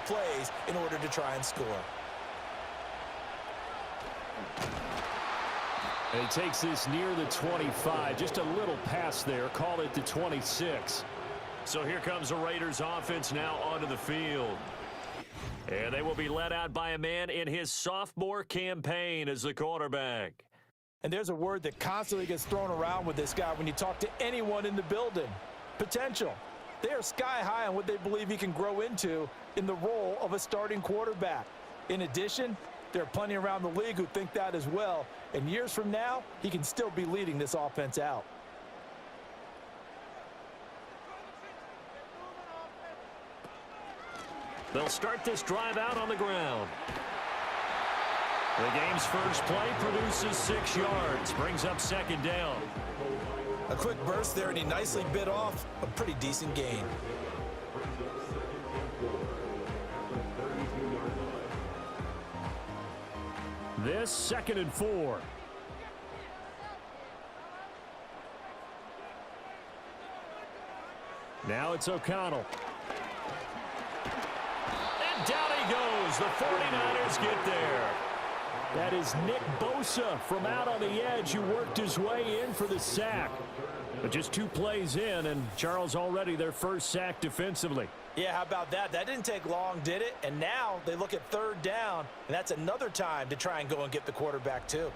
plays in order to try and score. And he takes this near the 25. Just a little pass there. Call it the 26. So here comes the Raiders offense now onto the field. And they will be led out by a man in his sophomore campaign as the quarterback. And there's a word that constantly gets thrown around with this guy when you talk to anyone in the building. Potential. They are sky high on what they believe he can grow into in the role of a starting quarterback. In addition, there are plenty around the league who think that as well. And years from now, he can still be leading this offense out. They'll start this drive out on the ground. The game's first play produces 6 yards, brings up second down. A quick burst there, and he nicely bit off a pretty decent gain. This 2nd and 4. Now it's O'Connell. And down he goes. The 49ers get there. That is Nick Bosa from out on the edge who worked his way in for the sack. But just 2 plays in, and Charles already their first sack defensively. Yeah, how about that? That didn't take long, did it? And now they look at 3rd down, and that's another time to try and go and get the quarterback too.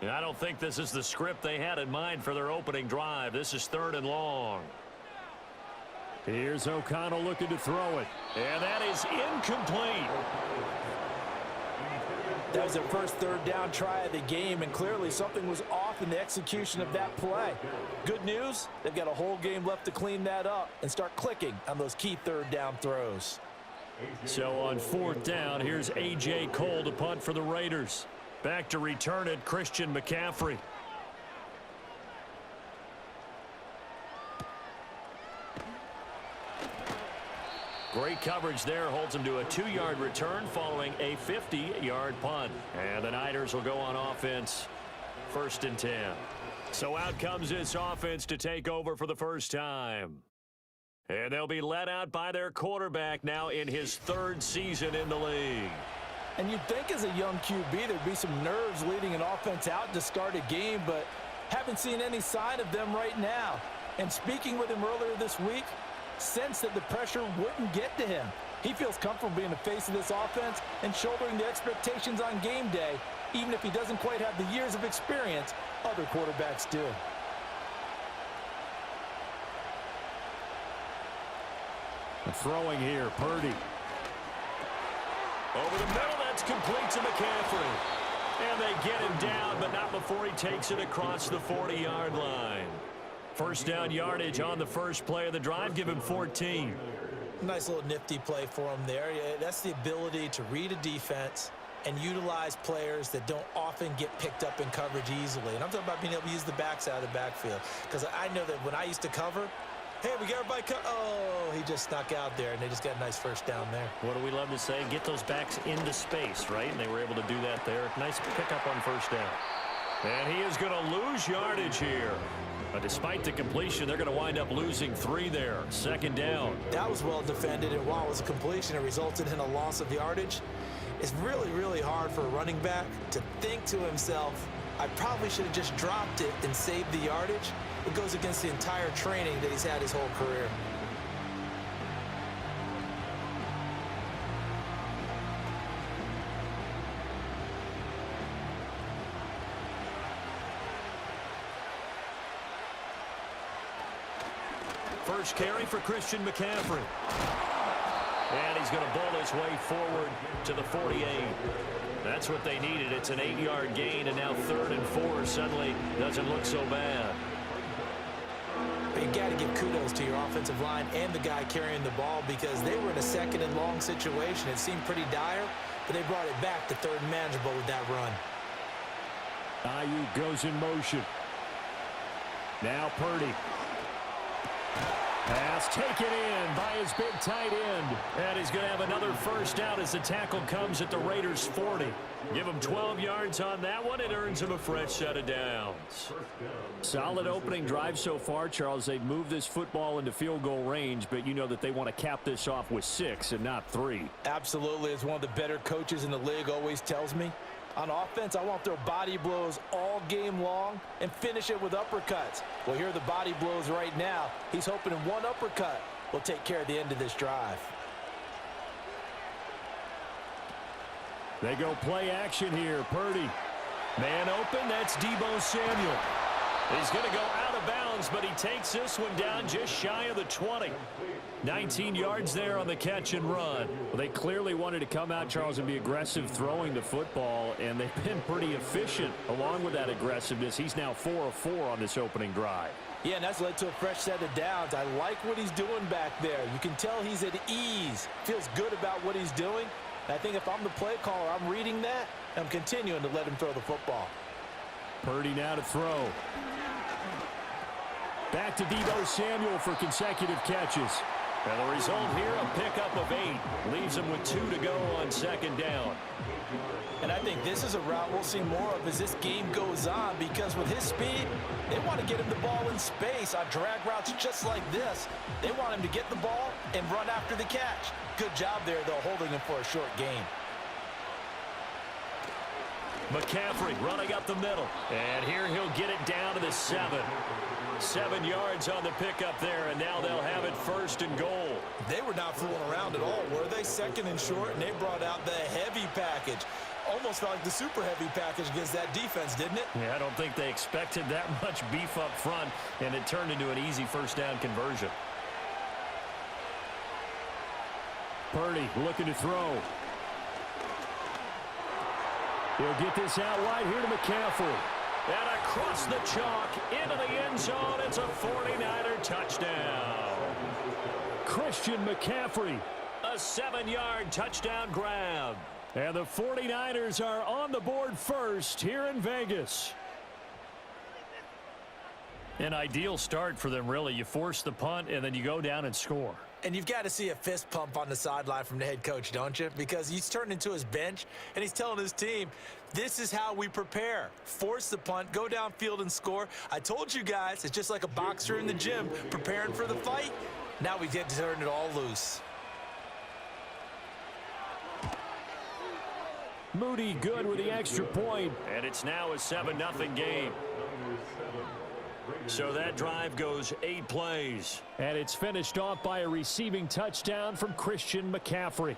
I don't think this is the script they had in mind for their opening drive. This is 3rd and long. Here's O'Connell looking to throw it. And that is incomplete. That was their first 3rd down try of the game, and clearly something was off in the execution of that play. Good news, they've got a whole game left to clean that up and start clicking on those key 3rd down throws. So on 4th down, here's A.J. Cole to punt for the Raiders. Back to return it, Christian McCaffrey. Great coverage there, holds him to a 2-yard return following a 50-yard punt. And the Niners will go on offense, 1st and 10. So out comes this offense to take over for the first time. And they'll be led out by their quarterback now in his 3rd season in the league. And you'd think as a young QB there'd be some nerves leading an offense out to start a game, but haven't seen any sign of them right now. And speaking with him earlier this week, sensed that the pressure wouldn't get to him. He feels comfortable being the face of this offense and shouldering the expectations on game day, even if he doesn't quite have the years of experience other quarterbacks do. Throwing here, Purdy. Over the middle, that's complete to McCaffrey. And they get him down, but not before he takes it across the 40-yard line. First down yardage on the first play of the drive. Give him 14. Nice little nifty play for him there. That's the ability to read a defense and utilize players that don't often get picked up in coverage easily. And I'm talking about being able to use the backside of the backfield. Because I know that when I used to cover, hey, we got everybody oh, he just snuck out there, and they just got a nice first down there. What do we love to say? Get those backs into space, right? And they were able to do that there. Nice pickup on first down. And he is going to lose yardage here. Despite the completion, they're going to wind up losing 3 there. 2nd down. That was well defended, and while it was a completion, it resulted in a loss of yardage. It's really, really hard for a running back to think to himself, I probably should have just dropped it and saved the yardage. It goes against the entire training that he's had his whole career. First carry for Christian McCaffrey. And he's going to bowl his way forward to the 48. That's what they needed. It's an 8-yard gain, and now 3rd and 4 suddenly doesn't look so bad. But you got to give kudos to your offensive line and the guy carrying the ball, because they were in a 2nd and long situation. It seemed pretty dire, but they brought it back to 3rd and manageable with that run. Ayuk goes in motion. Now Purdy. Pass taken in by his big tight end. And he's going to have another first down as the tackle comes at the Raiders' 40. Give him 12 yards on that one. It earns him a fresh set of downs. Solid opening drive so far, Charles. They've moved this football into field goal range, but you know that they want to cap this off with 6 and not 3. Absolutely. As one of the better coaches in the league always tells me, on offense, I want their body blows all game long and finish it with uppercuts. Well, here are the body blows right now. He's hoping in one uppercut will take care of the end of this drive. They go play action here. Purdy. Man open. That's Deebo Samuel. He's going to go out of bounds, but he takes this one down just shy of the 20. 19 yards there on the catch and run. Well, they clearly wanted to come out, Charles, and be aggressive throwing the football, and they've been pretty efficient along with that aggressiveness. He's now 4 of 4 on this opening drive. Yeah, and that's led to a fresh set of downs. I like what he's doing back there. You can tell he's at ease. Feels good about what he's doing. And I think if I'm the play caller, I'm reading that, and I'm continuing to let him throw the football. Purdy now to throw. Back to Deebo Samuel for consecutive catches. And the result here, a pickup of 8. Leaves him with 2 to go on second down. And I think this is a route we'll see more of as this game goes on, because with his speed, they want to get him the ball in space on drag routes just like this. They want him to get the ball and run after the catch. Good job there, though, holding him for a short gain. McCaffrey running up the middle. And here he'll get it down to the 7. 7 yards on the pickup there, and now they'll have it first and goal. They were not fooling around at all, were they? Second and short, and they brought out the heavy package. Almost felt like the super heavy package against that defense, didn't it? Yeah, I don't think they expected that much beef up front, and it turned into an easy first down conversion. Purdy looking to throw. He'll get this out wide here to McCaffrey. And across the chalk, into the end zone, it's a 49er touchdown. Christian McCaffrey. A 7-yard touchdown grab. And the 49ers are on the board first here in Vegas. An ideal start for them, really. You force the punt, and then you go down and score. And you've got to see a fist pump on the sideline from the head coach, don't you? Because he's turned into his bench, and he's telling his team, this is how we prepare. Force the punt, go downfield and score. I told you guys, it's just like a boxer in the gym preparing for the fight. Now we get to turn it all loose. Moody good with the extra point. And it's now a 7-0 game. So that drive goes 8 plays. And it's finished off by a receiving touchdown from Christian McCaffrey.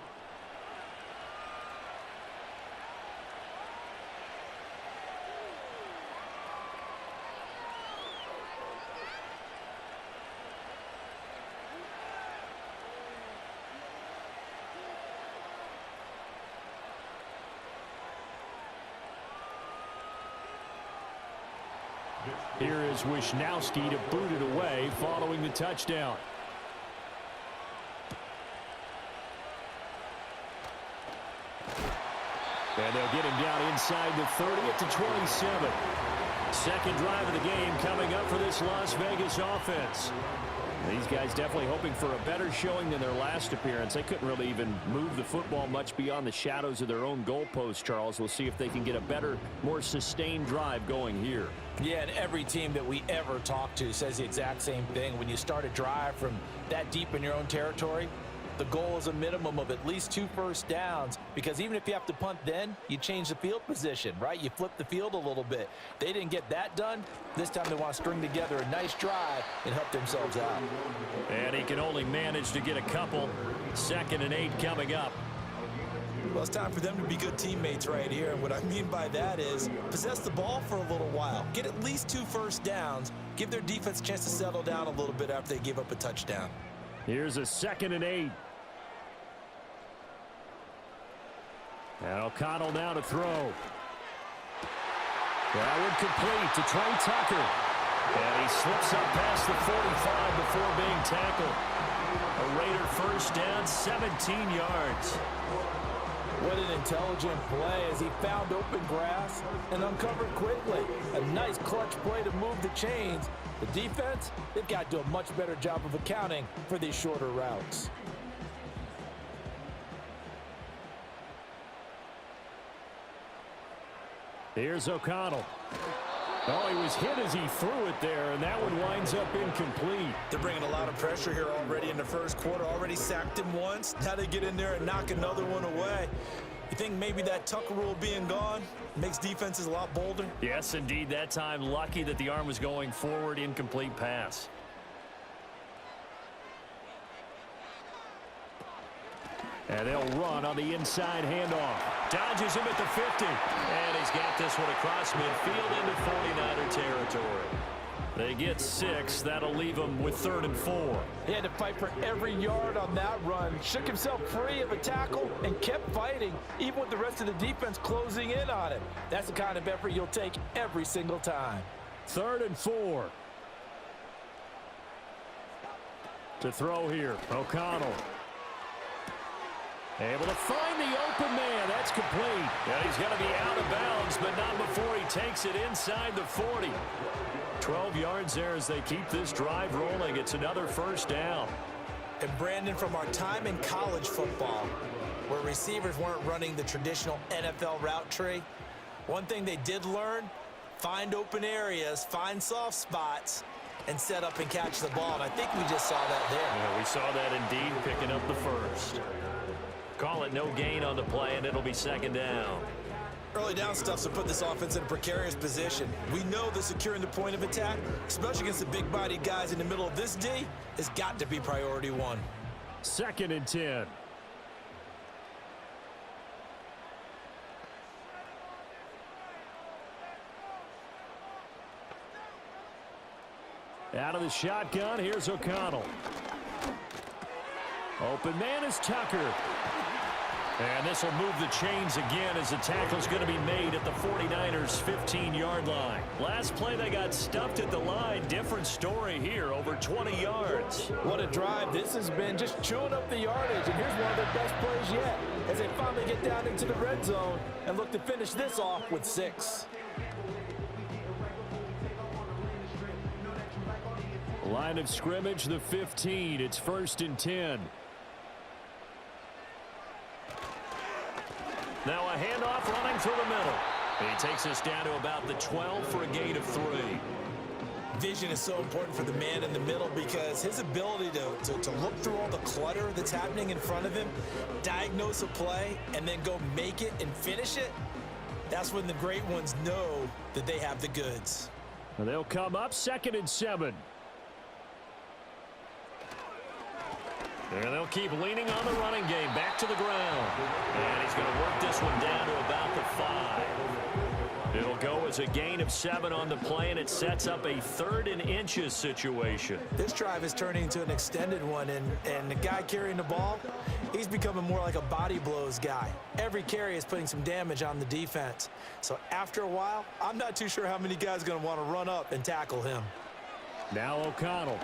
Here is Wisnowski to boot it away following the touchdown. And they'll get him down inside the 30 at the 27. Second drive of the game coming up for this Las Vegas offense. These guys definitely hoping for a better showing than their last appearance. They couldn't really even move the football much beyond the shadows of their own goalpost, Charles. We'll see if they can get a better, more sustained drive going here. Yeah, and every team that we ever talk to says the exact same thing. When you start a drive from that deep in your own territory, the goal is a minimum of at least 2 first downs, because even if you have to punt then, you change the field position, right? You flip the field a little bit. They didn't get that done. This time they want to string together a nice drive and help themselves out. And he can only manage to get a couple. 2nd and 8 coming up. Well, it's time for them to be good teammates right here. And what I mean by that is possess the ball for a little while. Get at least 2 first downs. Give their defense a chance to settle down a little bit after they give up a touchdown. Here's a 2nd and 8. And O'Connell now to throw. That one complete to Trey Tucker. And he slips up past the 45 before being tackled. A Raider first down, 17 yards. What an intelligent play as he found open grass and uncovered quickly. A nice clutch play to move the chains. The defense, they've got to do a much better job of accounting for these shorter routes. Here's O'Connell. Oh, he was hit as he threw it there, and that one winds up incomplete. They're bringing a lot of pressure here already in the first quarter. Already sacked him once. Now they get in there and knock another one away. You think maybe that Tucker rule being gone makes defenses a lot bolder? Yes, indeed. That time, lucky that the arm was going forward. Incomplete pass. And they'll run on the inside handoff. Dodges him at the 50. And he's got this one across midfield into 49er territory. They get 6. That'll leave them with 3rd and 4. He had to fight for every yard on that run. Shook himself free of a tackle and kept fighting, even with the rest of the defense closing in on him. That's the kind of effort you'll take every single time. 3rd and 4. To throw here, O'Connell. Able to find the open man. That's complete. Yeah, he's going to be out of bounds, but not before he takes it inside the 40. 12 yards there as they keep this drive rolling. It's another first down. And Brandon, from our time in college football, where receivers weren't running the traditional NFL route tree, one thing they did learn, find open areas, find soft spots, and set up and catch the ball. And I think we just saw that there. Yeah, we saw that indeed, picking up the first. Call it no gain on the play, and it'll be 2nd down. Early down stuff's to put this offense in a precarious position. We know that securing the point of attack, especially against the big-bodied guys in the middle of this D, has got to be priority 1. 2nd and 10. Out of the shotgun, here's O'Connell. Open man is Tucker. And this will move the chains again as the tackle's going to be made at the 49ers' 15-yard line. Last play, they got stuffed at the line. Different story here, over 20 yards. What a drive this has been, just chewing up the yardage. And here's one of their best plays yet as they finally get down into the red zone and look to finish this off with 6. Line of scrimmage, the 15. It's 1st and 10. Now a handoff running through the middle. He takes us down to about the 12 for a gain of 3. Vision is so important for the man in the middle because his ability to look through all the clutter that's happening in front of him, diagnose a play, and then go make it and finish it, that's when the great ones know that they have the goods. And they'll come up 2nd and 7. And they'll keep leaning on the running game. Back to the ground. And he's going to work this one down to about the 5. It'll go as a gain of 7 on the play, and it sets up a 3rd and inches situation. This drive is turning into an extended one, and the guy carrying the ball, he's becoming more like a body blows guy. Every carry is putting some damage on the defense. So after a while, I'm not too sure how many guys are going to want to run up and tackle him. Now O'Connell.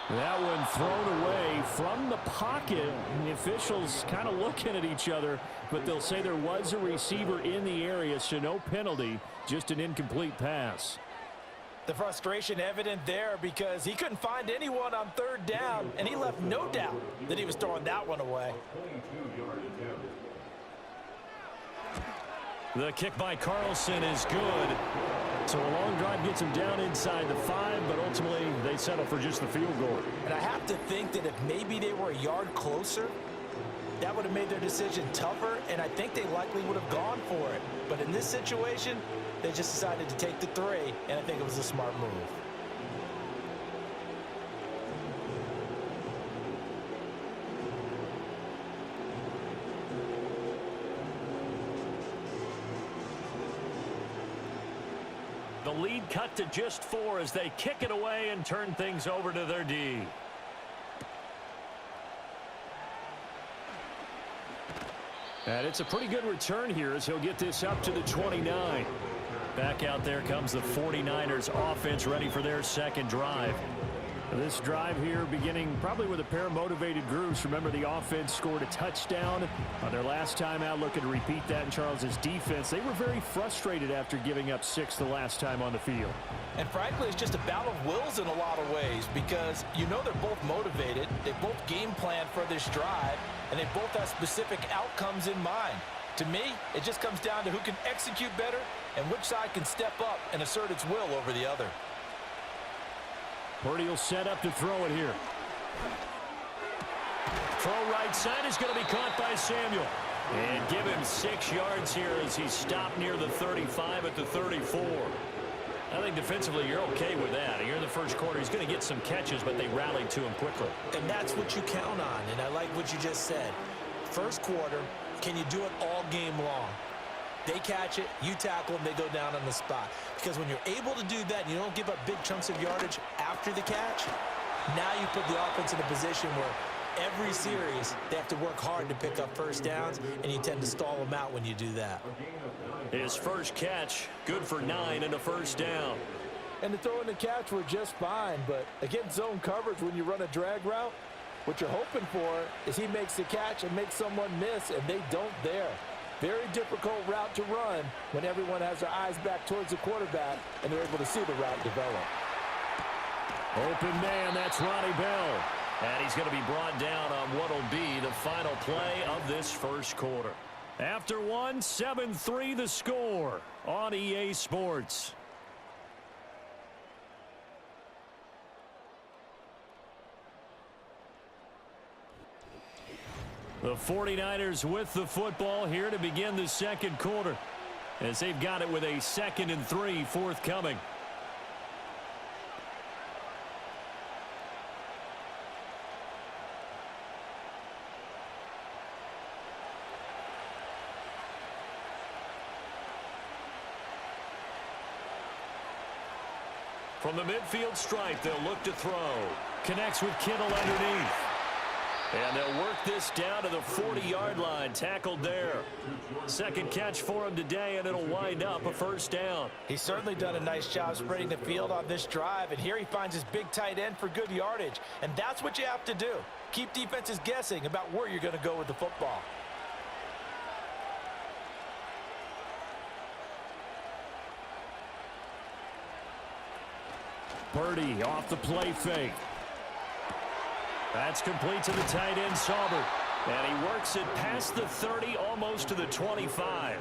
That one thrown away from the pocket. The officials kind of looking at each other, but they'll say there was a receiver in the area, so no penalty, just an incomplete pass. The frustration evident there because he couldn't find anyone on 3rd down, and he left no doubt that he was throwing that one away. The kick by Carlson is good. So a long drive gets him down inside the 5, but ultimately they settle for just the field goal. And I have to think that if maybe they were a yard closer, that would have made their decision tougher, and I think they likely would have gone for it. But in this situation, they just decided to take the 3, and I think it was a smart move. The lead cut to just 4 as they kick it away and turn things over to their D. And it's a pretty good return here as he'll get this up to the 29. Back out there comes the 49ers offense ready for their 2nd drive. This drive here beginning probably with a pair of motivated groups. Remember, the offense scored a touchdown on their last time out, looking to repeat that in Charles's defense. They were very frustrated after giving up 6 the last time on the field. And frankly, it's just a battle of wills in a lot of ways because you know they're both motivated. They both game plan for this drive, and they both have specific outcomes in mind. To me, it just comes down to who can execute better and which side can step up and assert its will over the other. Purdy will set up to throw it here. Throw right side is going to be caught by Samuel. And give him 6 yards here as he's stopped near the 35 at the 34. I think defensively you're okay with that. Here in the first quarter, he's going to get some catches, but they rallied to him quickly. And that's what you count on, and I like what you just said. First quarter, can you do it all game long? They catch it, you tackle them, they go down on the spot. Because when you're able to do that and you don't give up big chunks of yardage after the catch, now you put the offense in a position where every series they have to work hard to pick up first downs, and you tend to stall them out when you do that. His first catch, good for 9 and a first down. And the throw and the catch were just fine, but against zone coverage when you run a drag route, what you're hoping for is he makes the catch and makes someone miss, and they don't there. Very difficult route to run when everyone has their eyes back towards the quarterback and they're able to see the route develop. Open man, that's Ronnie Bell. And he's going to be brought down on what will be the final play of this first quarter. After 1, 7-3 the score on EA Sports. The 49ers with the football here to begin the second quarter, as they've got it with a 2nd and 3 forthcoming. From the midfield stripe, they'll look to throw. Connects with Kittle underneath. And they'll work this down to the 40-yard line, tackled there. Second catch for him today, and it'll wind up a first down. He's certainly done a nice job spreading the field on this drive, and here he finds his big tight end for good yardage. And that's what you have to do. Keep defenses guessing about where you're going to go with the football. Purdy off the play fake. That's complete to the tight end, Saubert. And he works it past the 30, almost to the 25.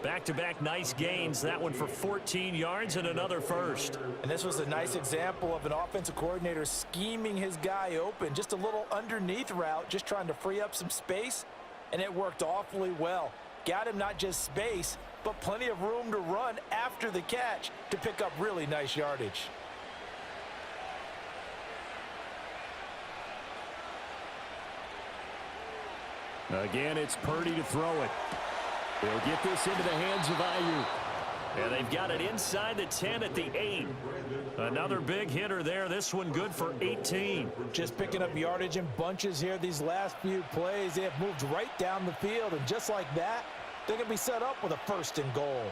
Back-to-back nice gains. That one for 14 yards and another first. And this was a nice example of an offensive coordinator scheming his guy open. Just a little underneath route, just trying to free up some space. And it worked awfully well. Got him not just space, but plenty of room to run after the catch to pick up really nice yardage. Again, it's Purdy to throw it. He'll get this into the hands of Ayuk. And they've got it inside the 10 at the 8. Another big hitter there. This one good for 18. Just picking up yardage in bunches here these last few plays. They have moved right down the field, and just like that, they're going to be set up with a 1st and goal.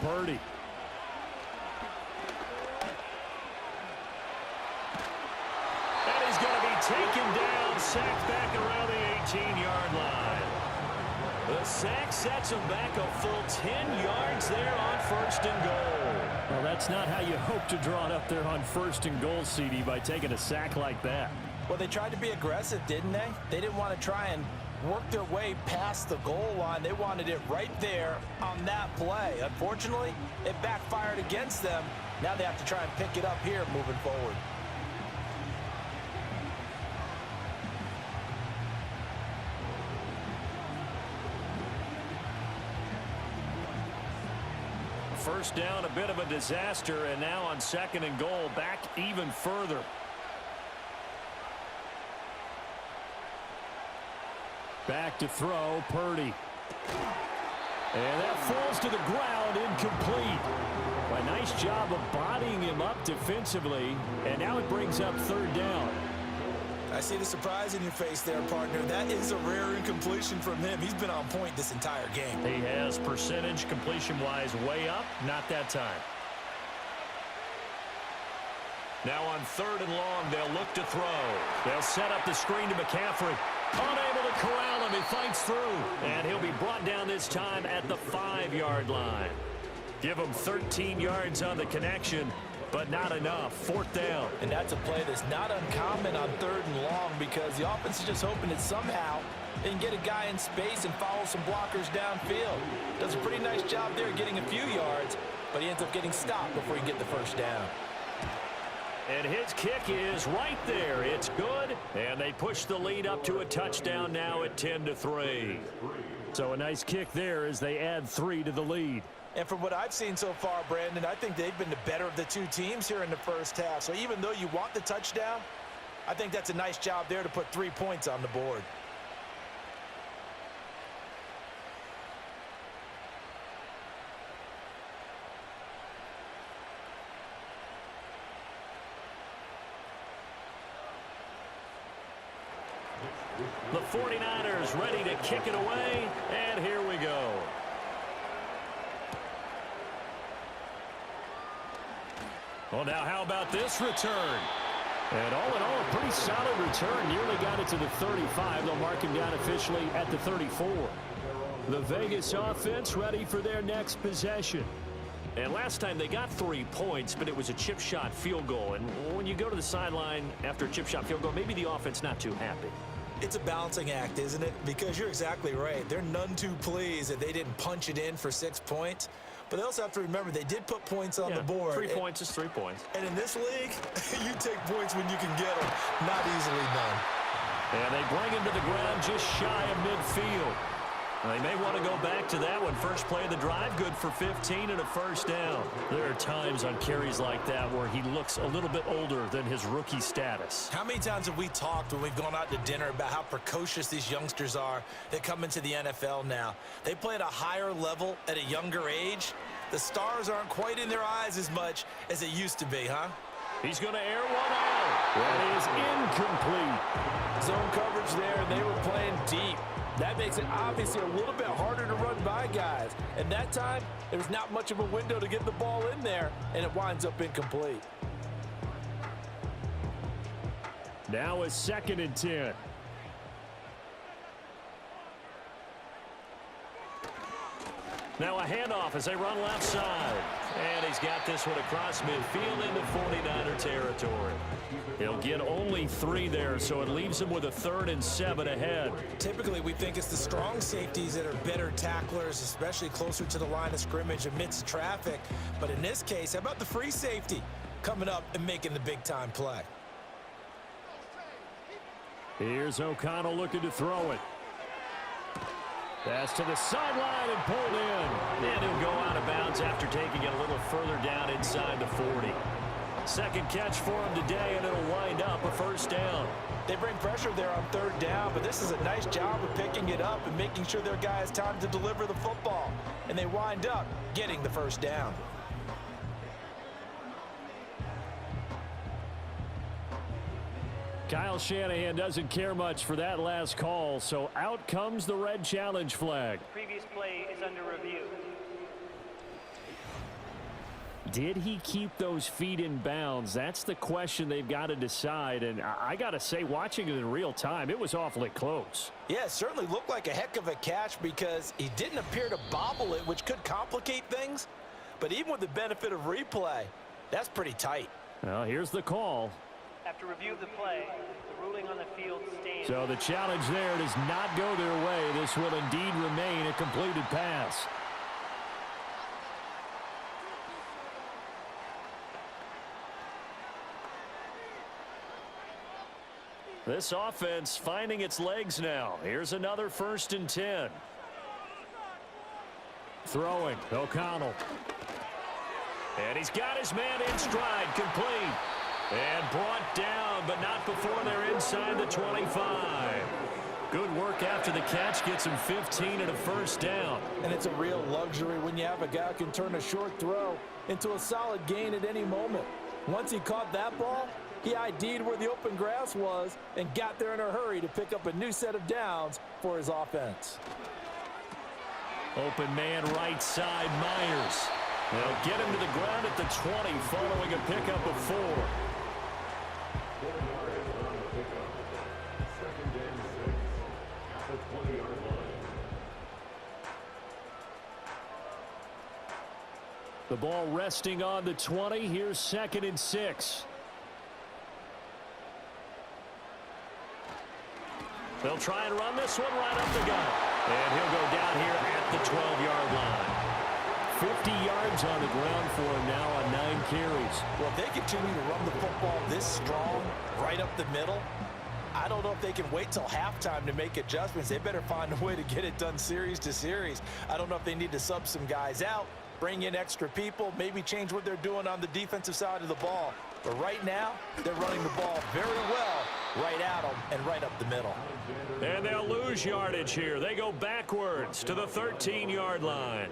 Purdy. Taken down, sacked back around the 18-yard line. The sack sets him back a full 10 yards there on 1st and goal. Well, that's not how you hope to draw it up there on 1st and goal, CD, by taking a sack like that. Well, they tried to be aggressive, didn't they? They didn't want to try and work their way past the goal line. They wanted it right there on that play. Unfortunately, it backfired against them. Now they have to try and pick it up here moving forward. First down, a bit of a disaster, and now on 2nd and goal, back even further. Back to throw, Purdy. And that falls to the ground, incomplete. A nice job of bodying him up defensively, and now it brings up 3rd down. I see the surprise in your face there, partner. That is a rare incompletion from him. He's been on point this entire game. He has percentage completion-wise way up. Not that time. Now on 3rd and long, they'll look to throw. They'll set up the screen to McCaffrey. Unable to corral him. He fights through. And he'll be brought down this time at the 5-yard line. Give him 13 yards on the connection, but not enough. 4th down. And that's a play that's not uncommon on 3rd and long because the offense is just hoping that somehow they can get a guy in space and follow some blockers downfield. Does a pretty nice job there getting a few yards, but he ends up getting stopped before he can get the first down. And his kick is right there. It's good, and they push the lead up to a touchdown now at 10-3. So a nice kick there as they add 3 to the lead. And from what I've seen so far, Brandon, I think they've been the better of the two teams here in the first half. So even though you want the touchdown, I think that's a nice job there to put 3 points on the board. The 49ers ready to kick it away, and here we go. Well, now how about this return? And all in all, a pretty solid return. Nearly got it to the 35. They'll mark him down officially at the 34. The Vegas offense ready for their next possession. And last time they got 3 points, but it was a chip shot field goal. And when you go to the sideline after a chip shot field goal, maybe the offense not too happy. It's a balancing act, isn't it? Because you're exactly right. They're none too pleased that they didn't punch it in for 6 points. But they also have to remember they did put points on the board. 3 points is 3 points. And in this league, you take points when you can get them. Not easily done. And they bring him to the ground just shy of midfield. They may want to go back to that one. First play of the drive, good for 15 and a first down. There are times on carries like that where he looks a little bit older than his rookie status. How many times have we talked when we've gone out to dinner about how precocious these youngsters are that come into the NFL now? They play at a higher level at a younger age. The stars aren't quite in their eyes as much as it used to be, huh? He's going to air one out. That is incomplete. Zone coverage there, and they were playing deep. That makes it obviously a little bit harder to run by guys. And that time, there was not much of a window to get the ball in there, and it winds up incomplete. Now a 2nd and 10. Now a handoff as they run left side. And he's got this one across midfield into 49er territory. He'll get only 3 there, so it leaves him with a 3rd and 7 ahead. Typically, we think it's the strong safeties that are better tacklers, especially closer to the line of scrimmage amidst traffic. But in this case, how about the free safety coming up and making the big-time play? Here's O'Connell looking to throw it. Pass to the sideline and pulled in. And he'll go out of bounds after taking it a little further down inside the 40. Second catch for him today, and it'll wind up a first down. They bring pressure there on 3rd down, but this is a nice job of picking it up and making sure their guy has time to deliver the football. And they wind up getting the first down. Kyle Shanahan doesn't care much for that last call, so out comes the red challenge flag. Previous play is under review. Did he keep those feet in bounds? That's the question they've got to decide, and I got to say, watching it in real time, it was awfully close. Yeah, it certainly looked like a heck of a catch because he didn't appear to bobble it, which could complicate things. But even with the benefit of replay, that's pretty tight. Well, here's the call. After review of the play, the ruling on the field stands. So the challenge there does not go their way. This will indeed remain a completed pass. This offense finding its legs now. Here's another 1st and 10. Throwing, O'Connell. And he's got his man in stride, complete. And brought down, but not before they're inside the 25. Good work after the catch, gets him 15 and a first down. And it's a real luxury when you have a guy who can turn a short throw into a solid gain at any moment. Once he caught that ball, He ID'd where the open grass was and got there in a hurry to pick up a new set of downs for his offense. Open man right side, Myers. They'll get him to the ground at the 20 following a pickup of 4. The ball resting on the 20. Here's 2nd and 6. They'll try and run this one right up the gut. And he'll go down here at the 12-yard line. 50 yards on the ground for him now on 9 carries. Well, if they continue to run the football this strong, right up the middle, I don't know if they can wait till halftime to make adjustments. They better find a way to get it done series to series. I don't know if they need to sub some guys out, bring in extra people, maybe change what they're doing on the defensive side of the ball. But right now, they're running the ball very well right at them and right up the middle. And they'll lose yardage here. They go backwards to the 13-yard line.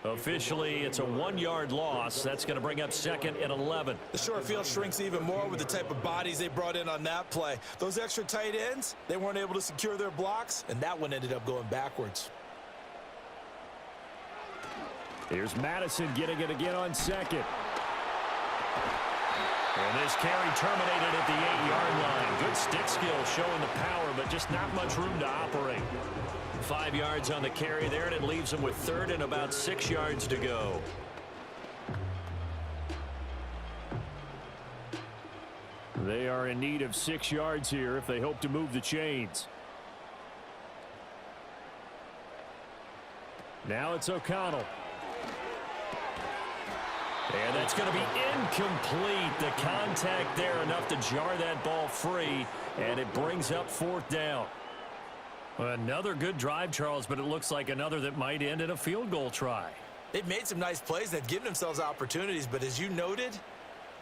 Officially, it's a 1-yard loss. That's going to bring up 2nd and 11. The short field shrinks even more with the type of bodies they brought in on that play. Those extra tight ends, they weren't able to secure their blocks, and that one ended up going backwards. Here's Madison getting it again on 2nd. And this carry terminated at the 8-yard line. Good stick skill showing the power, but just not much room to operate. 5 yards on the carry there, and it leaves them with 3rd and about 6 yards to go. They are in need of 6 yards here if they hope to move the chains. Now it's O'Connell. And that's going to be incomplete. The contact there enough to jar that ball free, and it brings up 4th down. Another good drive, Charles, but it looks like another that might end in a field goal try. They've made some nice plays. They've given themselves opportunities, but as you noted,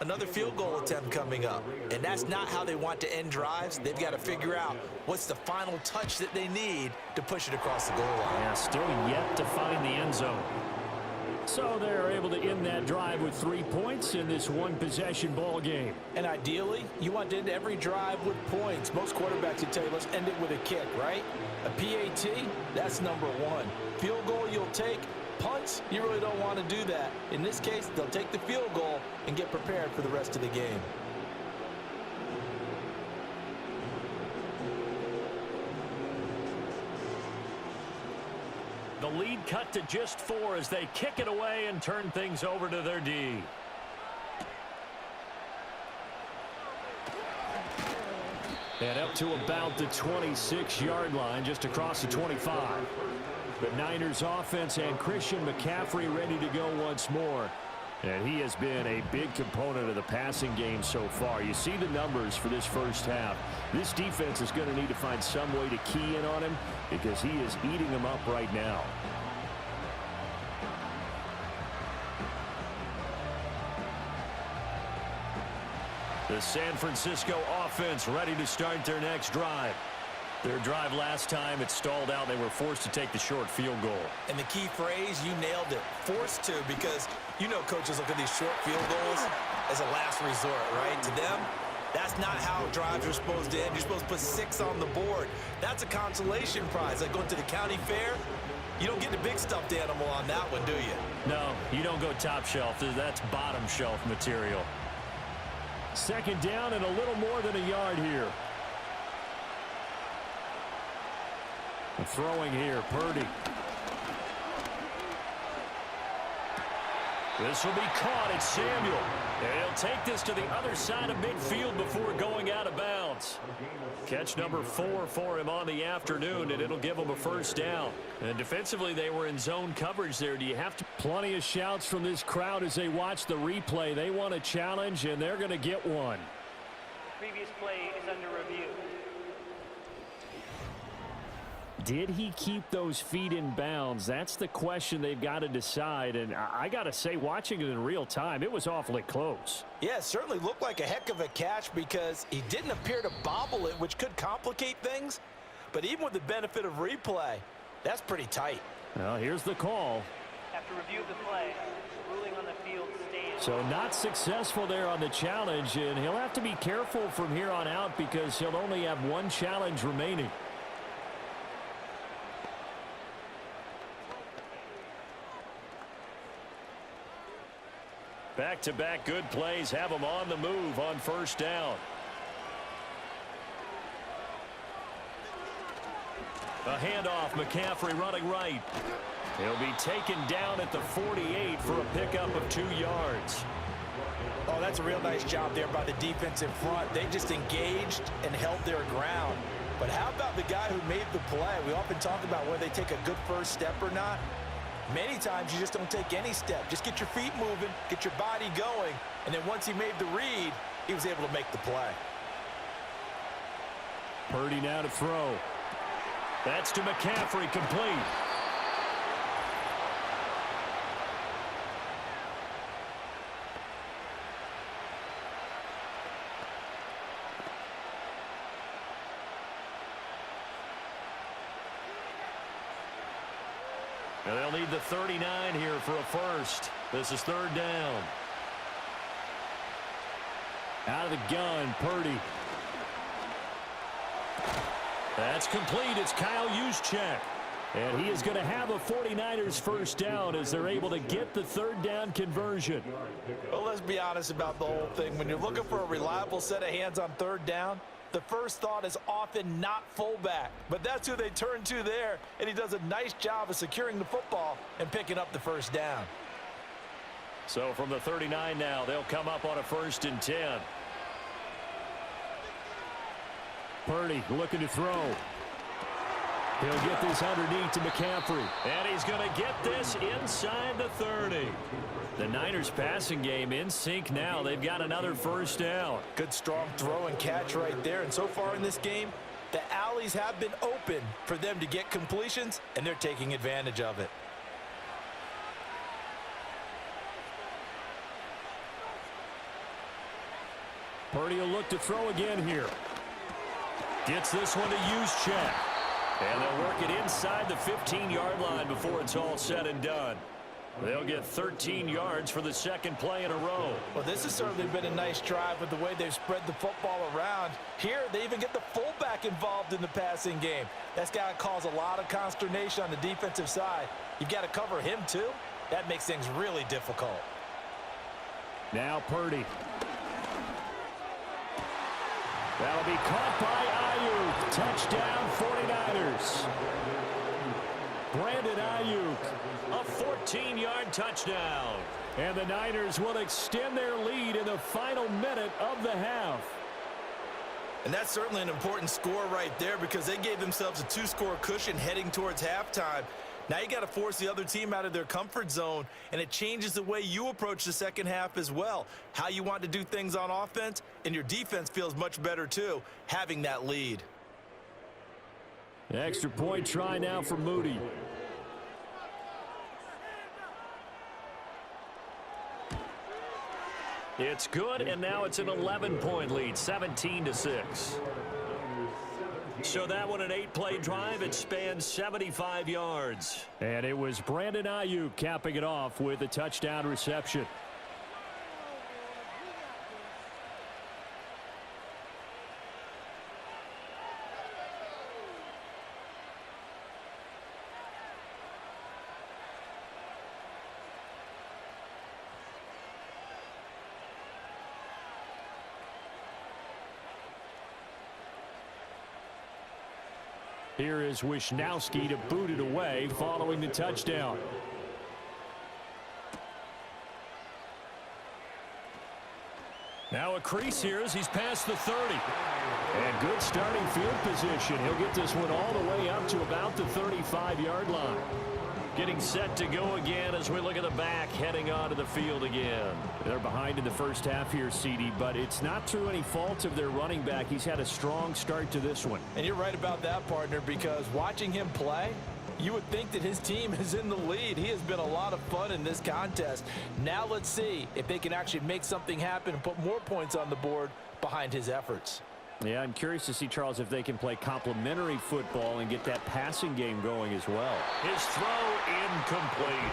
another field goal attempt coming up. And that's not how they want to end drives. They've got to figure out what's the final touch that they need to push it across the goal line. Yeah, still yet to find the end zone. So they're able to end that drive with 3 points in this one-possession ball game. And ideally, you want to end every drive with points. Most quarterbacks would tell you, let's end it with a kick, right? A PAT, that's number 1. Field goal you'll take. Punts, you really don't want to do that. In this case, they'll take the field goal and get prepared for the rest of the game. The lead cut to just 4 as they kick it away and turn things over to their D. And up to about the 26-yard line, just across the 25. The Niners offense and Christian McCaffrey ready to go once more. And he has been a big component of the passing game so far. You see the numbers for this first half. This defense is going to need to find some way to key in on him because he is eating them up right now. The San Francisco offense ready to start their next drive. Their drive last time, it stalled out. They were forced to take the short field goal. And the key phrase, you nailed it, forced to, because you know coaches look at these short field goals as a last resort, right? To them, that's not how drives are supposed to end. You're supposed to put 6 on the board. That's a consolation prize. Like going to the county fair, you don't get the big stuffed animal on that one, do you? No, you don't go top shelf. That's bottom shelf material. 2nd down and a little more than a yard here. Throwing here, Purdy. This will be caught. It's Samuel. And he'll take this to the other side of midfield before going out of bounds. Catch number 4 for him on the afternoon, and it'll give him a first down. And defensively, they were in zone coverage there. Do you have to? Plenty of shouts from this crowd as they watch the replay. They want a challenge, and they're going to get one. Previous play is under review. Did he keep those feet in bounds? That's the question they've got to decide. And I got to say, watching it in real time, it was awfully close. Yeah, it certainly looked like a heck of a catch because he didn't appear to bobble it, which could complicate things. But even with the benefit of replay, that's pretty tight. Well, here's the call. After review of the play, ruling on the field stands. So not successful there on the challenge, and he'll have to be careful from here on out because he'll only have one challenge remaining. Back-to-back good plays have him on the move on first down. A handoff, McCaffrey running right. He'll be taken down at the 48 for a pickup of 2 yards. Oh, that's a real nice job there by the defense in front. They just engaged and held their ground. But how about the guy who made the play? We often talk about whether they take a good first step or not. Many times you just don't take any step. Just get your feet moving, get your body going, and then once he made the read, he was able to make the play. Purdy now to throw. That's to McCaffrey, complete. Now they'll need the 39 here for a first. This is third down. Out of the gun, Purdy. That's complete. It's Kyle Juszczyk. And he is going to have a 49ers first down as they're able to get the third down conversion. Well, let's be honest about the whole thing. When you're looking for a reliable set of hands on third down, the first thought is often not fullback. But that's who they turn to there, and he does a nice job of securing the football and picking up the first down. So from the 39 now, they'll come up on a 1st and 10. Purdy looking to throw. He'll get this underneath to McCaffrey. And he's going to get this inside the 30. The Niners passing game in sync now. They've got another first down. Good strong throw and catch right there. And so far in this game, the alleys have been open for them to get completions, and they're taking advantage of it. Purdy will look to throw again here. Gets this one to Juszczyk. And they'll work it inside the 15-yard line before it's all said and done. They'll get 13 yards for the second play in a row. Well, this has certainly been a nice drive with the way they've spread the football around. Here, they even get the fullback involved in the passing game. That's got to cause a lot of consternation on the defensive side. You've got to cover him, too. That makes things really difficult. Now Purdy. That'll be caught by Ayuk. Touchdown 49ers. Brandon Ayuk. A 14-yard touchdown. And the Niners will extend their lead in the final minute of the half. And that's certainly an important score right there because they gave themselves a 2-score cushion heading towards halftime. Now you got to force the other team out of their comfort zone, and it changes the way you approach the second half as well. How you want to do things on offense, and your defense feels much better too, having that lead. Extra point try now for Moody. It's good, and now it's an 11-point lead, 17-6. So that one an 8-play drive. It spans 75 yards. And it was Brandon Ayuk capping it off with a touchdown reception. Here is Wisnowski to boot it away following the touchdown. Now a crease here as he's past the 30. And good starting field position. He'll get this one all the way up to about the 35-yard line. Getting set to go again as we look at the back heading onto the field again. They're behind in the first half here, CD, but it's not through any fault of their running back. He's had a strong start to this one. And you're right about that, partner, because watching him play, you would think that his team is in the lead. He has been a lot of fun in this contest. Now let's see if they can actually make something happen and put more points on the board behind his efforts. Yeah, I'm curious to see, Charles, if they can play complementary football and get that passing game going as well. His throw incomplete.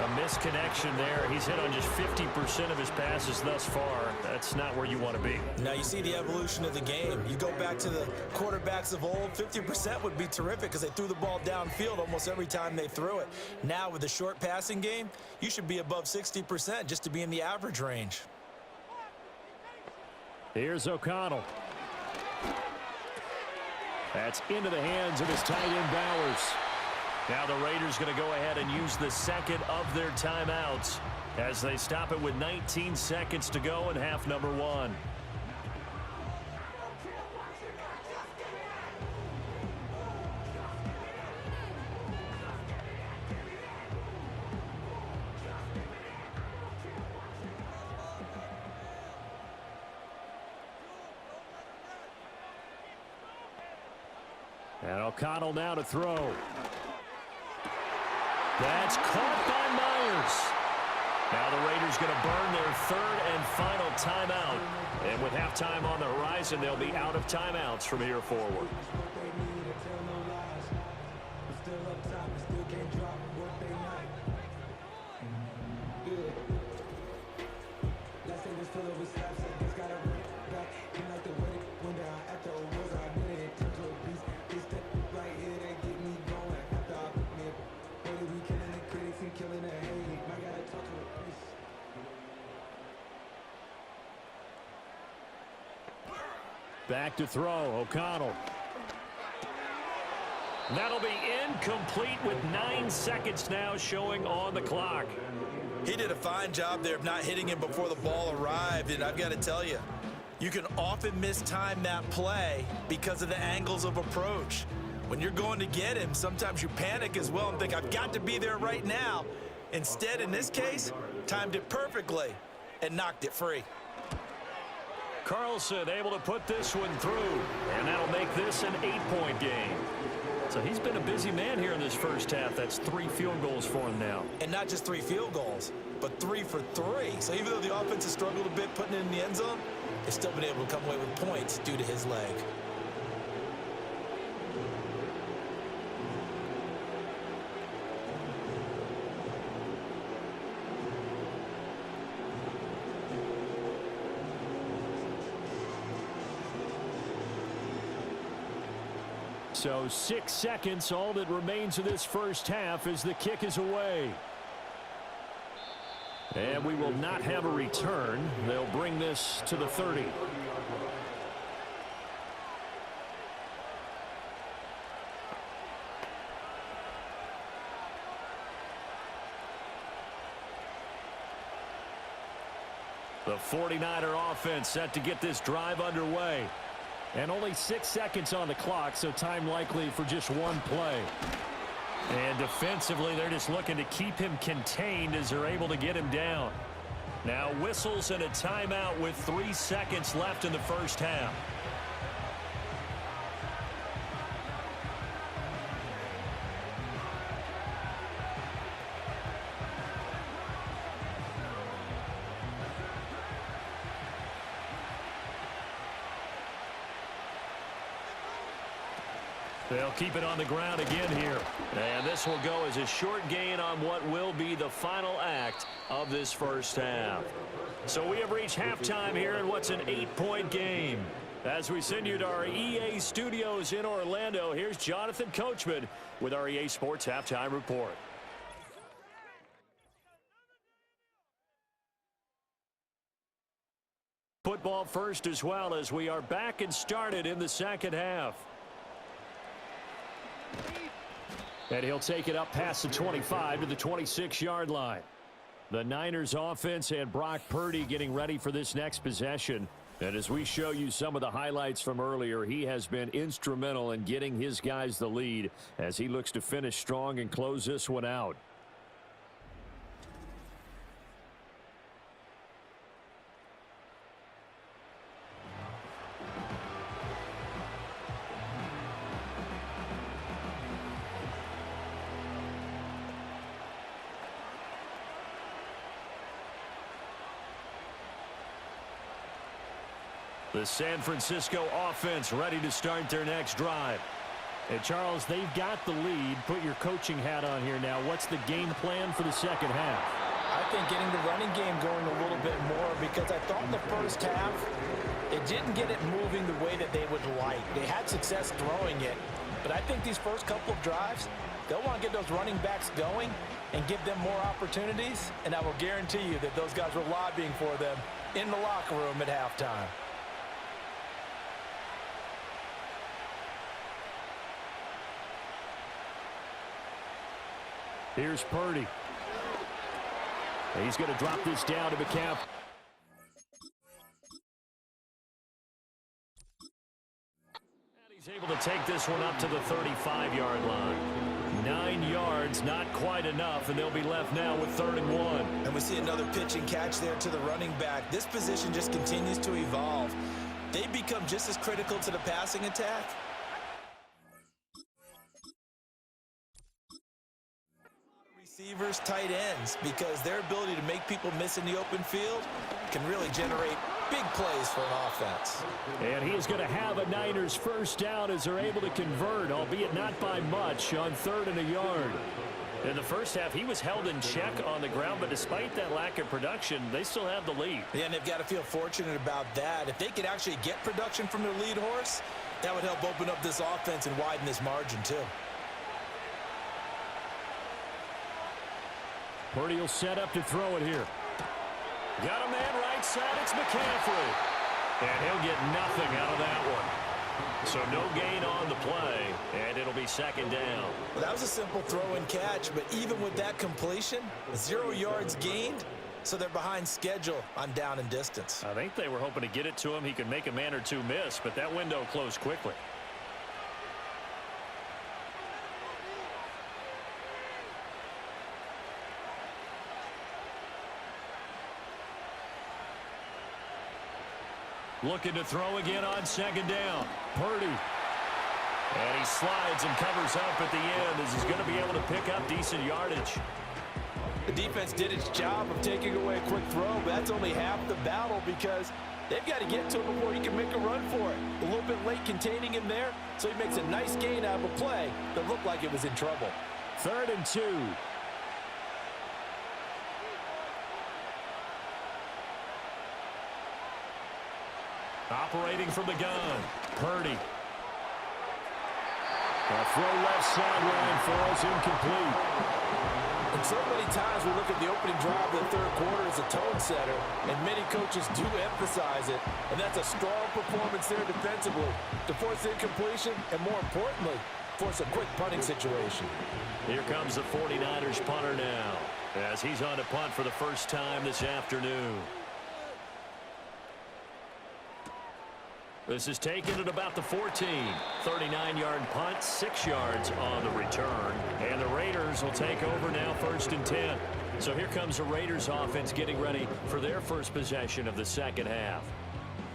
A misconnection there. He's hit on just 50% of his passes thus far. That's not where you want to be. Now you see the evolution of the game. You go back to the quarterbacks of old, 50% would be terrific because they threw the ball downfield almost every time they threw it. Now with the short passing game, you should be above 60% just to be in the average range. Here's O'Connell. That's into the hands of his tight end Bowers. Now the Raiders going to go ahead and use the second of their timeouts as they stop it with 19 seconds to go in half number one. And O'Connell now to throw. That's caught by Myers. Now the Raiders going to burn their third and final timeout. And with halftime on the horizon, they'll be out of timeouts from here forward. Back to throw, O'Connell. That'll be incomplete with 9 seconds now showing on the clock. He did a fine job there of not hitting him before the ball arrived, and I've got to tell you, you can often mistime that play because of the angles of approach. When you're going to get him, sometimes you panic as well and think, I've got to be there right now. Instead, in this case, timed it perfectly and knocked it free. Carlson able to put this one through, and that'll make this an 8-point game. So he's been a busy man here in this first half. That's 3 field goals for him now. And not just 3 field goals, but 3 for 3. So even though the offense has struggled a bit putting it in the end zone, they've still been able to come away with points due to his leg. So 6 seconds, all that remains of this first half as the kick is away. And we will not have a return. They'll bring this to the 30. The 49er offense set to get this drive underway. And only 6 seconds on the clock, so time likely for just one play. And defensively, they're just looking to keep him contained as they're able to get him down. Now whistles and a timeout with 3 seconds left in the first half. They'll keep it on the ground again here. And this will go as a short gain on what will be the final act of this first half. So we have reached halftime here in what's an 8-point game. As we send you to our EA studios in Orlando, here's Jonathan Coachman with our EA Sports Halftime Report. Football first as well as we are back and started in the second half. And he'll take it up past the 25 to the 26-yard line. The Niners offense and Brock Purdy getting ready for this next possession. And as we show you some of the highlights from earlier, he has been instrumental in getting his guys the lead as he looks to finish strong and close this one out. The San Francisco offense ready to start their next drive. And Charles, they've got the lead. Put your coaching hat on here now. What's the game plan for the second half? I think getting the running game going a little bit more, because I thought in the first half it didn't get it moving the way that they would like. They had success throwing it, but I think these first couple of drives, they'll want to get those running backs going and give them more opportunities, and I will guarantee you that those guys were lobbying for them in the locker room at halftime. Here's Purdy. He's going to drop this down to McCaffrey. And he's able to take this one up to the 35-yard line. 9 yards, not quite enough, and they'll be left now with 3rd and 1. And we see another pitch and catch there to the running back. This position just continues to evolve. They become just as critical to the passing attack. Receivers, tight ends, because their ability to make people miss in the open field can really generate big plays for an offense. And he is going to have a Niners first down as they're able to convert, albeit not by much, on 3rd and a yard. In the first half, he was held in check on the ground, but despite that lack of production, they still have the lead. Yeah, and they've got to feel fortunate about that. If they could actually get production from their lead horse, that would help open up this offense and widen this margin too. Purdy will set up to throw it here. Got a man right side. It's McCaffrey. And he'll get nothing out of that one. So no gain on the play, and it'll be 2nd down. Well, that was a simple throw and catch, but even with that completion, 0 yards gained, so they're behind schedule on down and distance. I think they were hoping to get it to him. He could make a man or two miss, but that window closed quickly. Looking to throw again on 2nd down. Purdy. And he slides and covers up at the end as he's going to be able to pick up decent yardage. The defense did its job of taking away a quick throw, but that's only half the battle because they've got to get to him before he can make a run for it. A little bit late containing him there, so he makes a nice gain out of a play that looked like it was in trouble. 3rd and 2. Operating from the gun. Purdy. A throw left sideline falls incomplete. And so many times we look at the opening drive of the 3rd quarter as a tone setter, and many coaches do emphasize it, and that's a strong performance there defensively to force incompletion and, more importantly, force a quick punting situation. Here comes the 49ers punter now as he's on to punt for the first time this afternoon. This is taken at about the 14. 39-yard punt, 6 yards on the return. And the Raiders will take over now 1st and 10. So here comes the Raiders offense getting ready for their first possession of the second half.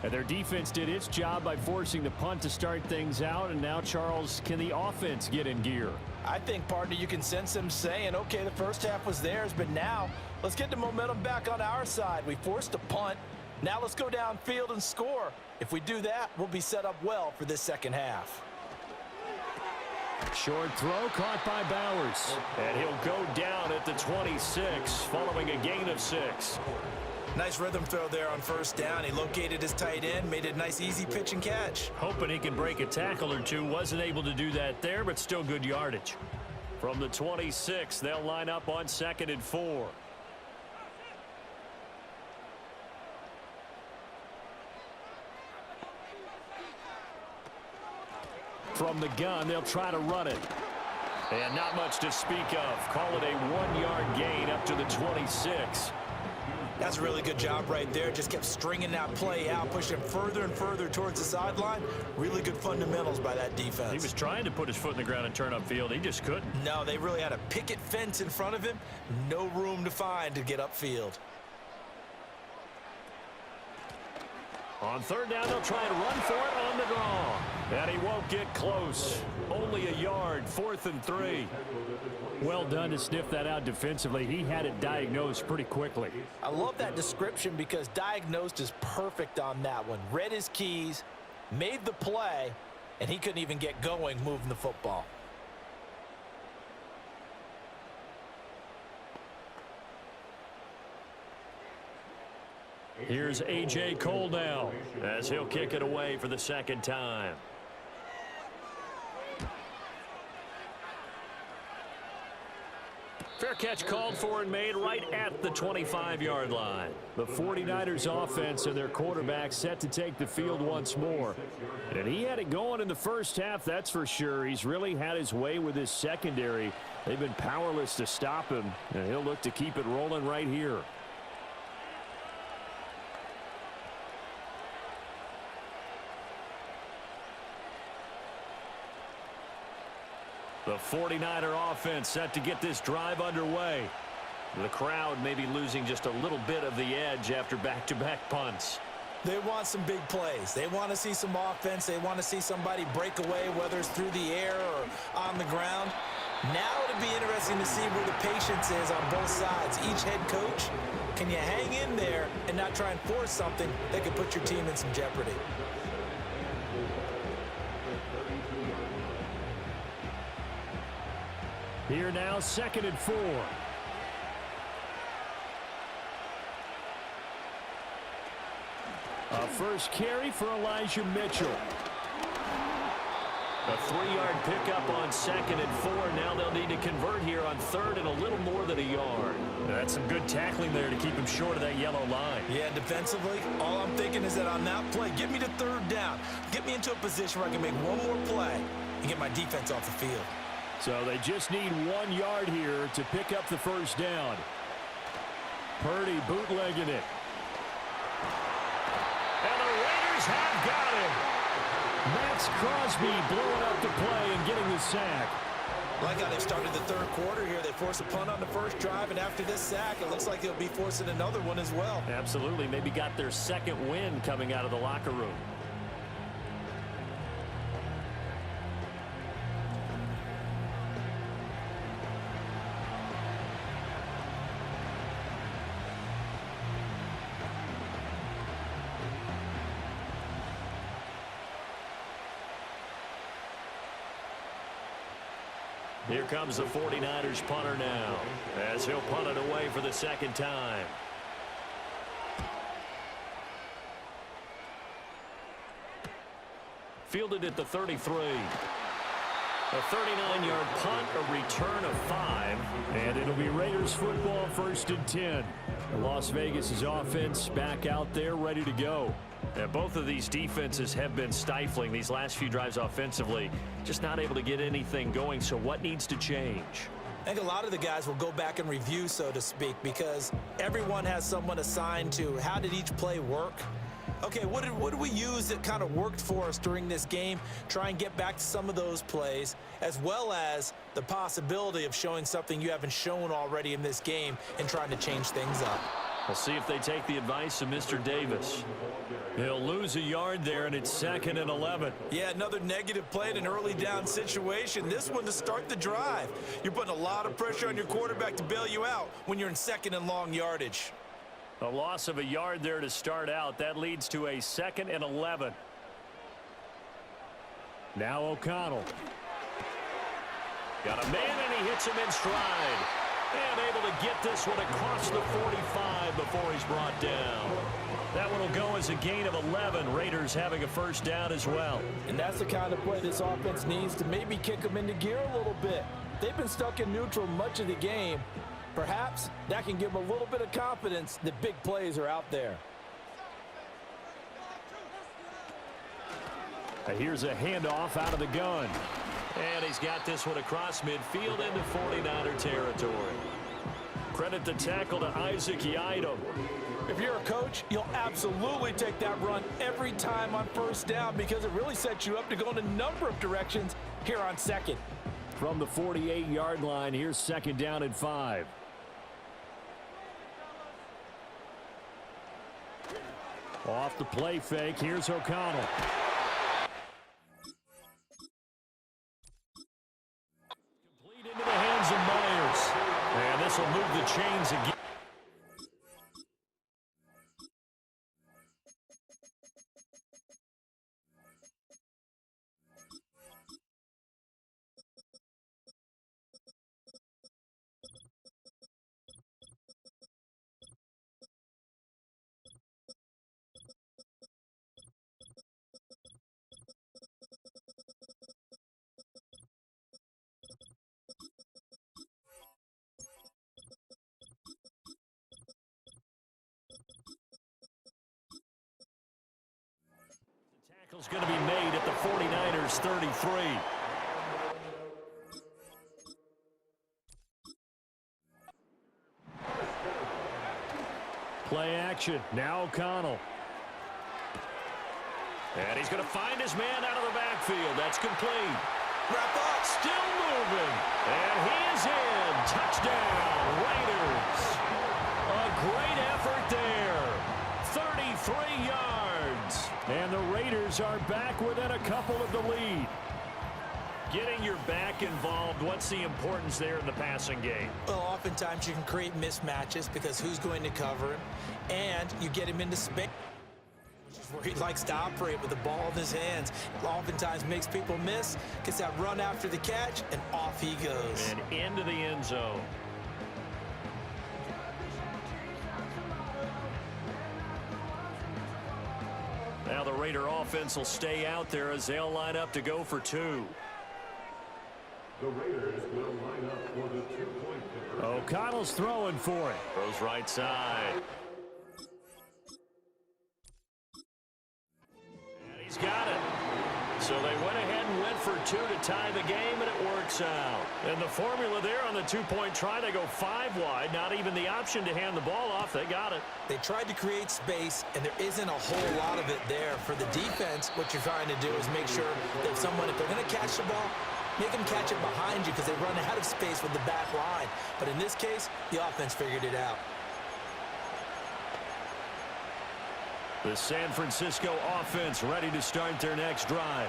And their defense did its job by forcing the punt to start things out. And now, Charles, can the offense get in gear? I think, partner, you can sense them saying, okay, the first half was theirs, but now let's get the momentum back on our side. We forced a punt. Now let's go downfield and score. If we do that, we'll be set up well for this second half. Short throw caught by Bowers. And he'll go down at the 26 following a gain of 6. Nice rhythm throw there on 1st down. He located his tight end, made a nice easy pitch and catch. Hoping he can break a tackle or two. Wasn't able to do that there, but still good yardage. From the 26, they'll line up on 2nd and 4. From the gun, they'll try to run it. And not much to speak of. Call it a 1-yard gain up to the 26. That's a really good job right there. Just kept stringing that play out, pushing further and further towards the sideline. Really good fundamentals by that defense. He was trying to put his foot in the ground and turn upfield. He just couldn't. No, they really had a picket fence in front of him. No room to find to get upfield. On 3rd down, they'll try and run for it on the draw. And he won't get close. Only a yard, 4th and 3. Well done to sniff that out defensively. He had it diagnosed pretty quickly. I love that description because diagnosed is perfect on that one. Read his keys, made the play, and he couldn't even get going moving the football. Here's A.J. Cole now as he'll kick it away for the second time. Fair catch called for and made right at the 25-yard line. The 49ers offense and their quarterback set to take the field once more. And he had it going in the first half, that's for sure. He's really had his way with his secondary. They've been powerless to stop him, and he'll look to keep it rolling right here. The 49er offense set to get this drive underway. The crowd may be losing just a little bit of the edge after back-to-back punts. They want some big plays. They want to see some offense. They want to see somebody break away, whether it's through the air or on the ground. Now it'll be interesting to see where the patience is on both sides. Each head coach, can you hang in there and not try and force something that could put your team in some jeopardy? Here now, 2nd and 4. A first carry for Elijah Mitchell. A 3-yard pickup on 2nd and 4. Now they'll need to convert here on 3rd and a little more than a yard. That's some good tackling there to keep him short of that yellow line. Yeah, defensively, all I'm thinking is that on that play, get me to 3rd down. Get me into a position where I can make one more play and get my defense off the field. So they just need 1 yard here to pick up the first down. Purdy bootlegging it. And the Raiders have got him. Max Crosby blowing up the play and getting the sack. Like how they've started the 3rd quarter here. They force a punt on the first drive, and after this sack, it looks like they'll be forcing another one as well. Absolutely. Maybe got their 2nd win coming out of the locker room. Here comes the 49ers punter now as he'll punt it away for the 2nd time. Fielded at the 33. A 39-yard punt, a return of 5. And it'll be Raiders football, 1st and 10. Las Vegas' offense back out there ready to go. Yeah, both of these defenses have been stifling these last few drives offensively. Just not able to get anything going, so what needs to change? I think a lot of the guys will go back and review, so to speak, because everyone has someone assigned to how did each play work. Okay, what did we use that kind of worked for us during this game? Try and get back to some of those plays, as well as the possibility of showing something you haven't shown already in this game and trying to change things up. We'll see if they take the advice of Mr. Davis. He'll lose a yard there, and it's 2nd and 11. Yeah, another negative play in an early down situation. This one to start the drive. You're putting a lot of pressure on your quarterback to bail you out when you're in 2nd and long yardage. A loss of a yard there to start out. That leads to a 2nd and 11. Now O'Connell. Got a man, and he hits him in stride. And able to get this one across the 45 before he's brought down. That one will go as a gain of 11. Raiders having a first down as well. And that's the kind of play this offense needs to maybe kick them into gear a little bit. They've been stuck in neutral much of the game. Perhaps that can give them a little bit of confidence that big plays are out there. Here's a handoff out of the gun. And he's got this one across midfield into 49er territory. Credit the tackle to Isaac Yiadom. If you're a coach, you'll absolutely take that run every time on first down because it really sets you up to go in a number of directions here on 2nd. From the 48-yard line, here's 2nd down and 5. Off the play fake, here's O'Connell. Complete into the hands of Myers. And this will move the chains again. It's going to be made at the 49ers 33. Play action. Now O'Connell. And he's going to find his man out of the backfield. That's complete. Wrap up. Still moving. And he is in. Touchdown, Raiders. A great effort there. 33 yards. And the Raiders are back within a couple of the lead. Getting your back involved, what's the importance there in the passing game? Well, oftentimes you can create mismatches because who's going to cover him, and you get him into space, which is where he likes to operate with the ball in his hands. Oftentimes makes people miss, gets that run after the catch, and off he goes. And into the end zone. Now the Raider offense will stay out there as they'll line up to go for two. The Raiders will line up for the two-point conversion. O'Connell's throwing for it. Throws right side. And he's got it. So they went ahead and went for two to tie the game, and it works out. And the formula there on the two-point try, they go 5 wide. Not even the option to hand the ball off. They got it. They tried to create space, and there isn't a whole lot of it there. For the defense, what you're trying to do is make sure that if they're going to catch the ball, make them catch it behind you because they run out of space with the back line. But in this case, the offense figured it out. The San Francisco offense ready to start their next drive.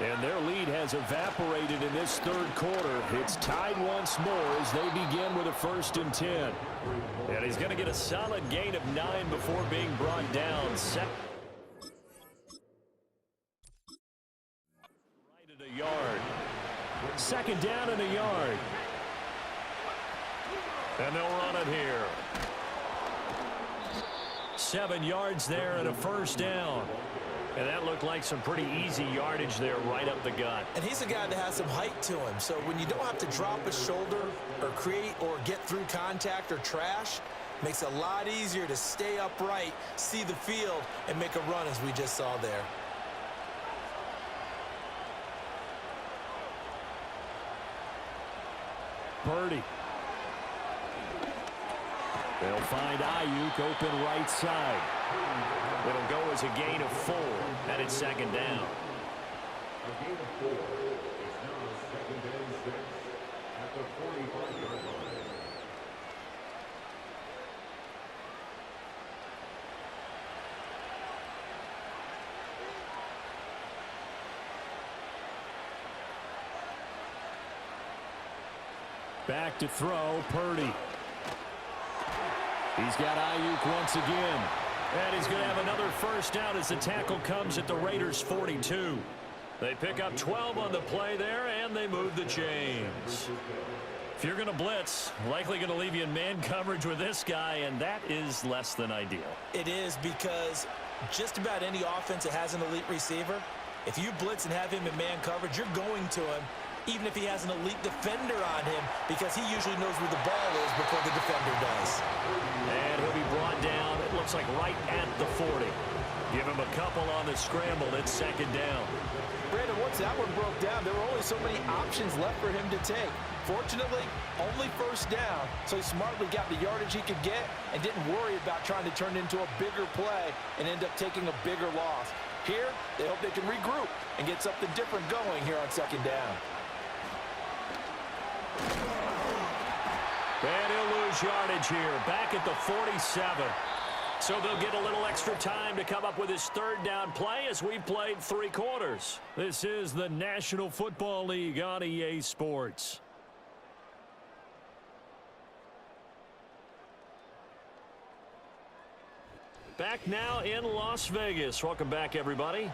And their lead has evaporated in this third quarter. It's tied once more as they begin with a 1st and 10. And he's going to get a solid gain of 9 before being brought down. Right at a yard. 2nd down and a yard. And they'll run it here. 7 yards there and a 1st down. And that looked like some pretty easy yardage there right up the gut. And he's a guy that has some height to him. So when you don't have to drop a shoulder or create or get through contact or trash, makes it a lot easier to stay upright, see the field, and make a run as we just saw there. Purdy. They'll find Ayuk open right side. It'll go as a gain of 4, and it's 2nd down. A gain of 4. It's now 2nd and 6 at the 45-yard line. Back to throw, Purdy. He's got Ayuk once again. And he's going to have another 1st down as the tackle comes at the Raiders' 42. They pick up 12 on the play there, and they move the chains. If you're going to blitz, likely going to leave you in man coverage with this guy, and that is less than ideal. It is because just about any offense that has an elite receiver, if you blitz and have him in man coverage, you're going to him, even if he has an elite defender on him, because he usually knows where the ball is before the defender does. And he'll be brought down, it looks like right at the 40. Give him a couple on the scramble. It's 2nd down. Brandon, once that one broke down, there were only so many options left for him to take. Fortunately, only 1st down, so he smartly got the yardage he could get and didn't worry about trying to turn it into a bigger play and end up taking a bigger loss. Here, they hope they can regroup and get something different going here on 2nd down. And he'll lose yardage here, back at the 47. So they'll get a little extra time to come up with his 3rd down play as we played 3 quarters. This is the National Football League on EA Sports. Back now in Las Vegas. Welcome back, everybody.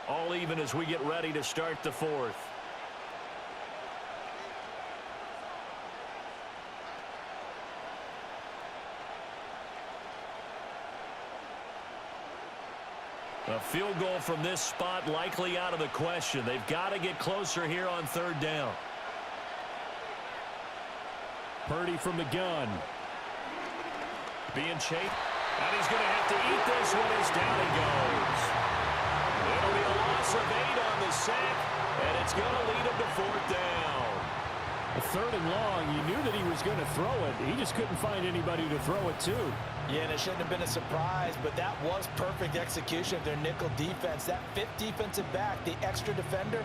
All even as we get ready to start the 4th. A field goal from this spot likely out of the question. They've got to get closer here on 3rd down. Purdy from the gun. Being chased. And he's going to have to eat this one as down he goes. It'll be a loss of 8 on the sack, and it's going to lead him to 4th down. A 3rd and long, you knew that he was going to throw it. He just couldn't find anybody to throw it to. Yeah, and it shouldn't have been a surprise, but that was perfect execution of their nickel defense. That 5th defensive back, the extra defender,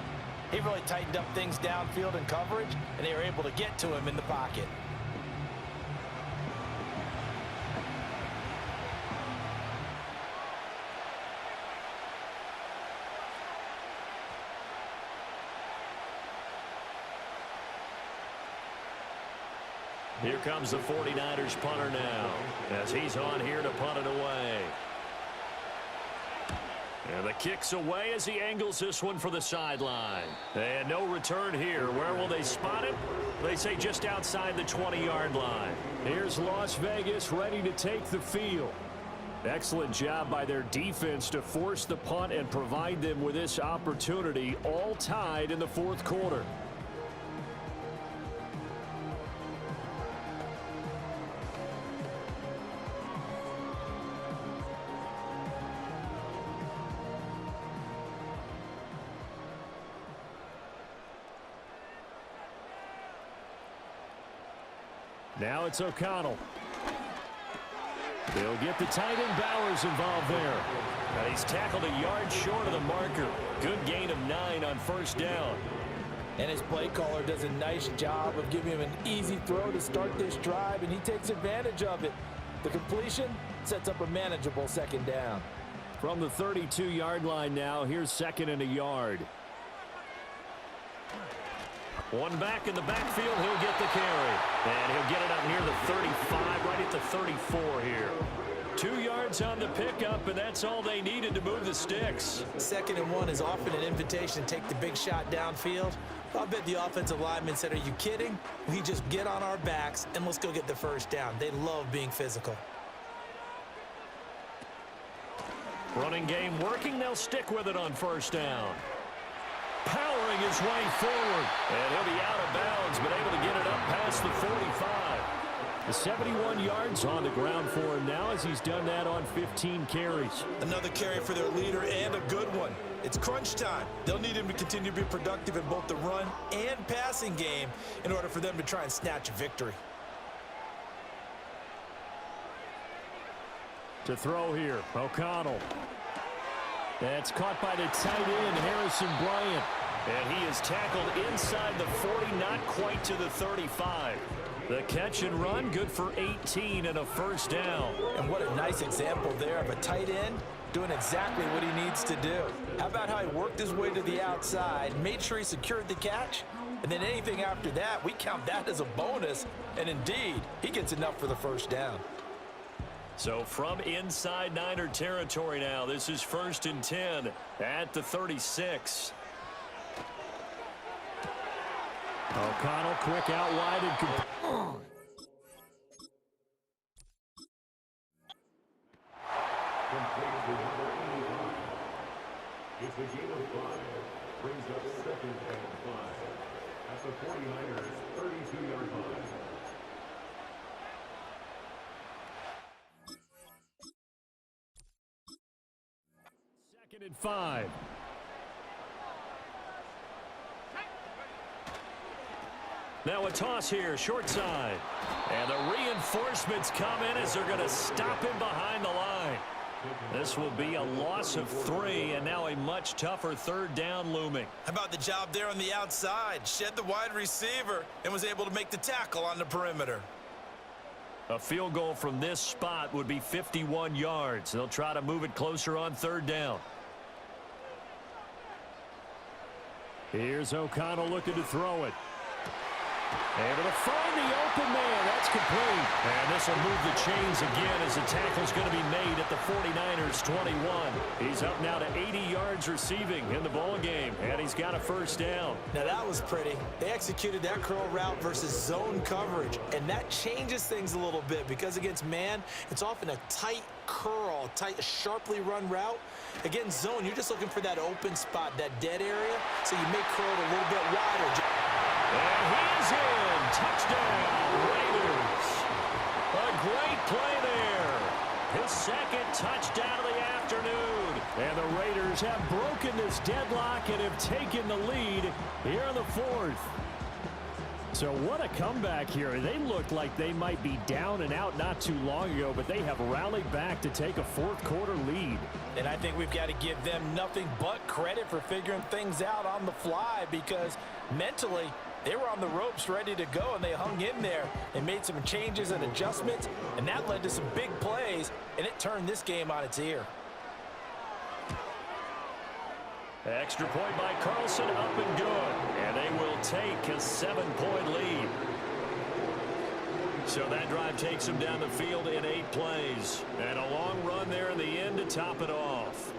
he really tightened up things downfield in coverage, and they were able to get to him in the pocket. Here comes the 49ers punter now, as he's on here to punt it away. And the kick's away as he angles this one for the sideline. And no return here. Where will they spot him? They say just outside the 20-yard line. Here's Las Vegas ready to take the field. Excellent job by their defense to force the punt and provide them with this opportunity, all tied in the 4th quarter. Now it's O'Connell. They'll get the tight end Bowers involved there. And he's tackled a yard short of the marker. Good gain of 9 on 1st down. And his play caller does a nice job of giving him an easy throw to start this drive, and he takes advantage of it. The completion sets up a manageable 2nd down. From the 32-yard line now, here's 2nd and a yard. One back in the backfield, he'll get the carry. And he'll get it up near the 35, right at the 34 here. 2 yards on the pickup, and that's all they needed to move the sticks. 2nd and 1 is often an invitation to take the big shot downfield. I bet the offensive lineman said, are you kidding? We just get on our backs, and let's go get the 1st down. They love being physical. Running game working, they'll stick with it on 1st down. Powering his way forward, and he'll be out of bounds, but able to get it up past the 45. The 71 yards on the ground for him now as he's done that on 15 carries. Another carry for their leader, and a good one. It's crunch time. They'll need him to continue to be productive in both the run and passing game in order for them to try and snatch a victory. To throw here, O'Connell. That's caught by the tight end, Harrison Bryant. And he is tackled inside the 40, not quite to the 35. The catch and run, good for 18 and a 1st down. And what a nice example there of a tight end doing exactly what he needs to do. How about how he worked his way to the outside, made sure he secured the catch, and then anything after that, we count that as a bonus. And indeed, he gets enough for the 1st down. So from inside Niner territory now, this is 1st and 10 at the 36. O'Connell quick out wide and complete. It's a gain of 5. Brings up 2nd and 5 at the 49ers 32-yard line. 2nd and 5. Now a toss here, short side. And the reinforcements come in as they're going to stop him behind the line. This will be a loss of 3, and now a much tougher 3rd down looming. How about the job there on the outside? Shed the wide receiver and was able to make the tackle on the perimeter. A field goal from this spot would be 51 yards. They'll try to move it closer on 3rd down. Here's O'Connell looking to throw it. Able to find the open man. That's complete. And this will move the chains again as the tackle's going to be made at the 49ers 21. He's up now to 80 yards receiving in the ball game, and he's got a 1st down. Now that was pretty. They executed that curl route versus zone coverage, and that changes things a little bit because against man, it's often a tight curl, tight, sharply run route. Against zone, you're just looking for that open spot, that dead area, so you may curl it a little bit wider. And he's in. Touchdown, Raiders. A great play there. His 2nd touchdown of the afternoon. afternoon. And the Raiders have broken this deadlock and have taken the lead here in the fourth. So what a comeback here. They looked like they might be down and out not too long ago, but they have rallied back to take a fourth quarter lead. And I think we've got to give them nothing but credit for figuring things out on the fly, because mentally they were on the ropes ready to go, and they hung in there. They made some changes and adjustments, and that led to some big plays, and it turned this game on its ear. Extra point by Carlson, up and good. And they will take a 7-point lead. So that drive takes them down the field in 8 plays. And a long run there in the end to top it off.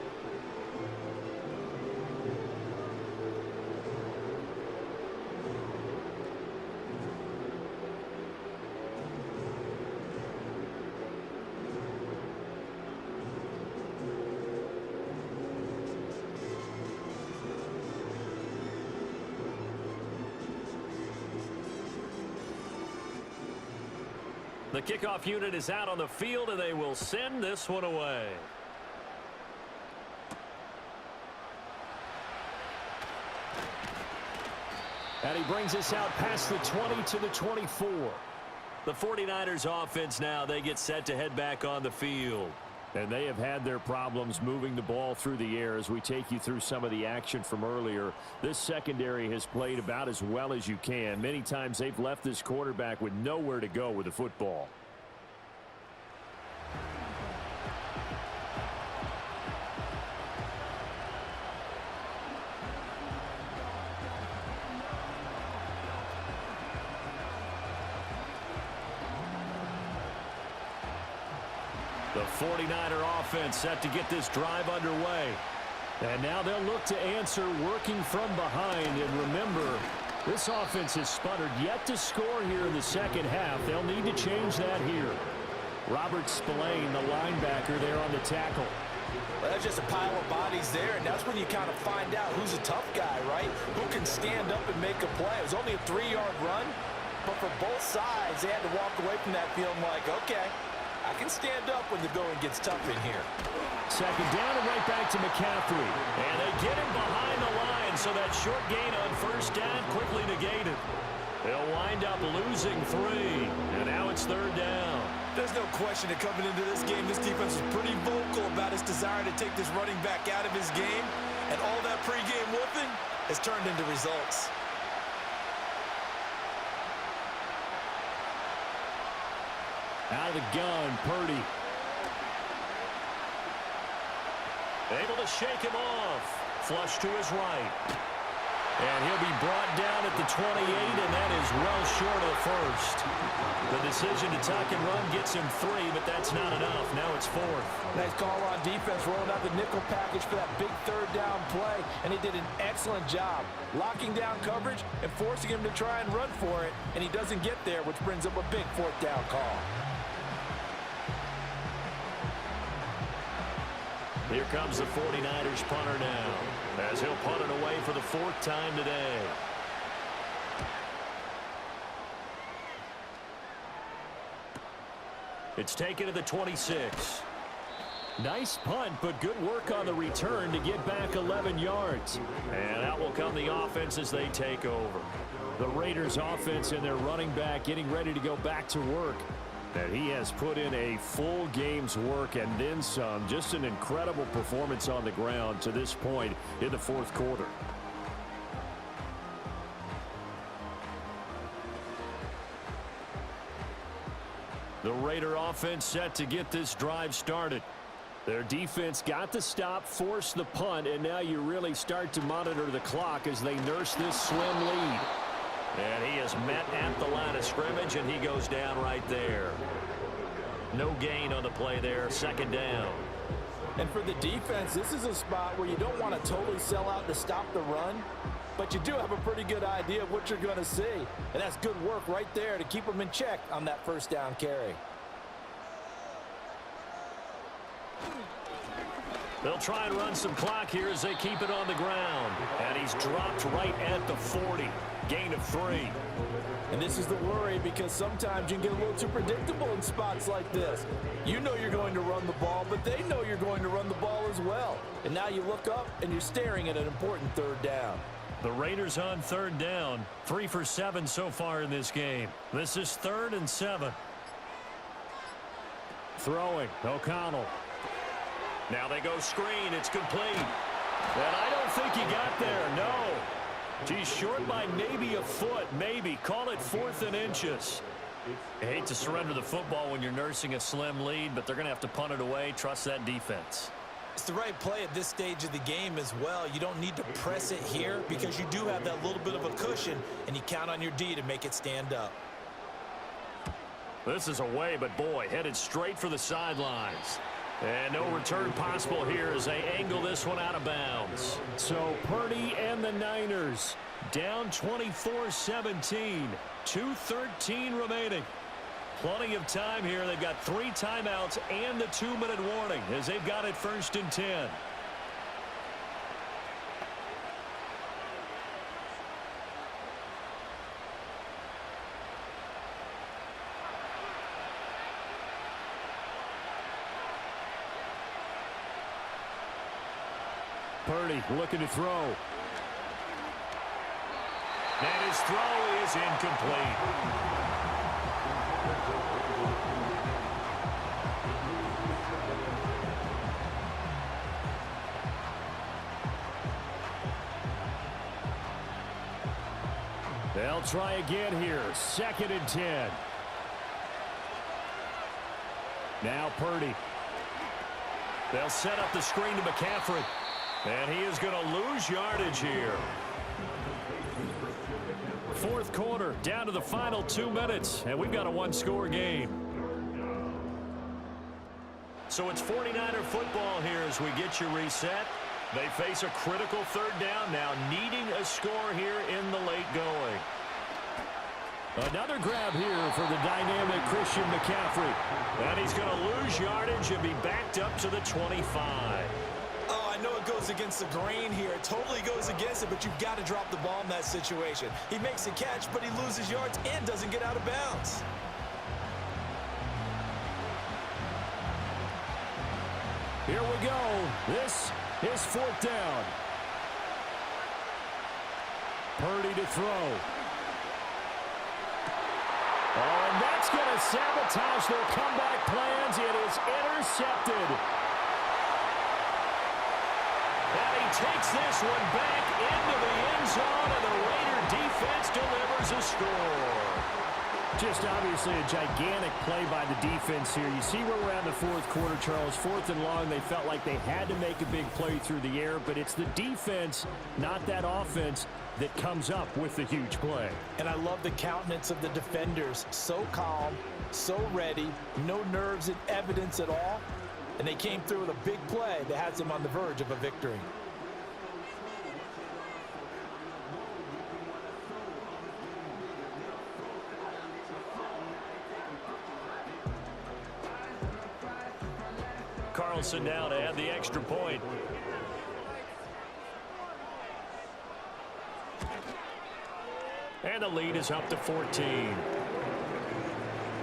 The kickoff unit is out on the field, and they will send this one away. And he brings us out past the 20 to the 24. The 49ers offense now, they get set to head back on the field. And they have had their problems moving the ball through the air. As we take you through some of the action from earlier, this secondary has played about as well as you can. Many times they've left this quarterback with nowhere to go with the football. The 49er offense set to get this drive underway. And now they'll look to answer working from behind. And remember, this offense has sputtered yet to score here in the second half. They'll need to change that here. Robert Spillane, the linebacker, there on the tackle. Well, that's just a pile of bodies there, and that's when you kind of find out who's a tough guy, right? Who can stand up and make a play. It was only a 3-yard run, but for both sides, they had to walk away from that feeling like, okay, I can stand up when the going gets tough in here. Second down and right back to McCaffrey. And they get him behind the line, so that short gain on first down quickly negated. They'll wind up losing 3, and now it's third down. There's no question that coming into this game, this defense was pretty vocal about its desire to take this running back out of his game, and all that pregame whooping has turned into results. Out of the gun, Purdy. Able to shake him off. Flush to his right. And he'll be brought down at the 28, and that is well short of the first. The decision to tuck and run gets him 3, but that's not enough. Now it's 4th. Nice call on defense, rolling out the nickel package for that big third down play, and he did an excellent job locking down coverage and forcing him to try and run for it, and he doesn't get there, which brings up a big fourth down call. Here comes the 49ers punter now, as he'll punt it away for the 4th time today. It's taken to the 26. Nice punt, but good work on the return to get back 11 yards. And out will come the offense as they take over. The Raiders offense and their running back getting ready to go back to work. And he has put in a full game's work and then some. Just an incredible performance on the ground to this point in the fourth quarter. The Raider offense set to get this drive started. Their defense got the stop, forced the punt, and now you really start to monitor the clock as they nurse this slim lead. And he is met at the line of scrimmage, and he goes down right there. No gain on the play there, 2nd down. And for the defense, this is a spot where you don't want to totally sell out to stop the run, but you do have a pretty good idea of what you're going to see. And that's good work right there to keep them in check on that first down carry. They'll try and run some clock here as they keep it on the ground. And he's dropped right at the 40. Gain of 3. And this is the worry, because sometimes you can get a little too predictable in spots like this. You know you're going to run the ball, but they know you're going to run the ball as well. And now you look up and you're staring at an important third down. The Raiders on third down. 3 for 7 so far in this game. This is 3rd and 7. Throwing, O'Connell. Now they go screen. It's complete. And I don't think he got there. No. He's short by maybe a foot. Maybe. Call it 4th and inches. I hate to surrender the football when you're nursing a slim lead, but they're going to have to punt it away. Trust that defense. It's the right play at this stage of the game as well. You don't need to press it here because you do have that little bit of a cushion, and you count on your D to make it stand up. This is away, but boy, headed straight for the sidelines. And no return possible here as they angle this one out of bounds. So Purdy and the Niners down 24-17. 2:13 remaining. Plenty of time here. They've got 3 timeouts and the 2-minute warning as they've got it 1st and 10. Purdy looking to throw. And his throw is incomplete. They'll try again here. 2nd and 10. Now Purdy. They'll set up the screen to McCaffrey. And he is going to lose yardage here. 4th quarter, down to the final 2 minutes, and we've got a 1-score game. So it's 49er football here as we get you reset. They face a critical 3rd down now, needing a score here in the late going. Another grab here for the dynamic Christian McCaffrey. And he's going to lose yardage and be backed up to the 25. Oh, I know it goes against the grain here. It totally goes against it, but you've got to drop the ball in that situation. He makes a catch, but he loses yards and doesn't get out of bounds. Here we go. This is 4th down. Purdy to throw. Oh, and that's going to sabotage their comeback plans. It is intercepted. And he takes this one back into the end zone, and the Raider defense delivers a score. Just obviously a gigantic play by the defense here. You see where we're at in the 4th quarter, Charles. 4th and long, they felt like they had to make a big play through the air, but it's the defense, not that offense, that comes up with the huge play. And I love the countenance of the defenders. So calm, so ready, no nerves and evidence at all. And they came through with a big play that has them on the verge of a victory. Carlson now to add the extra point. And the lead is up to 14.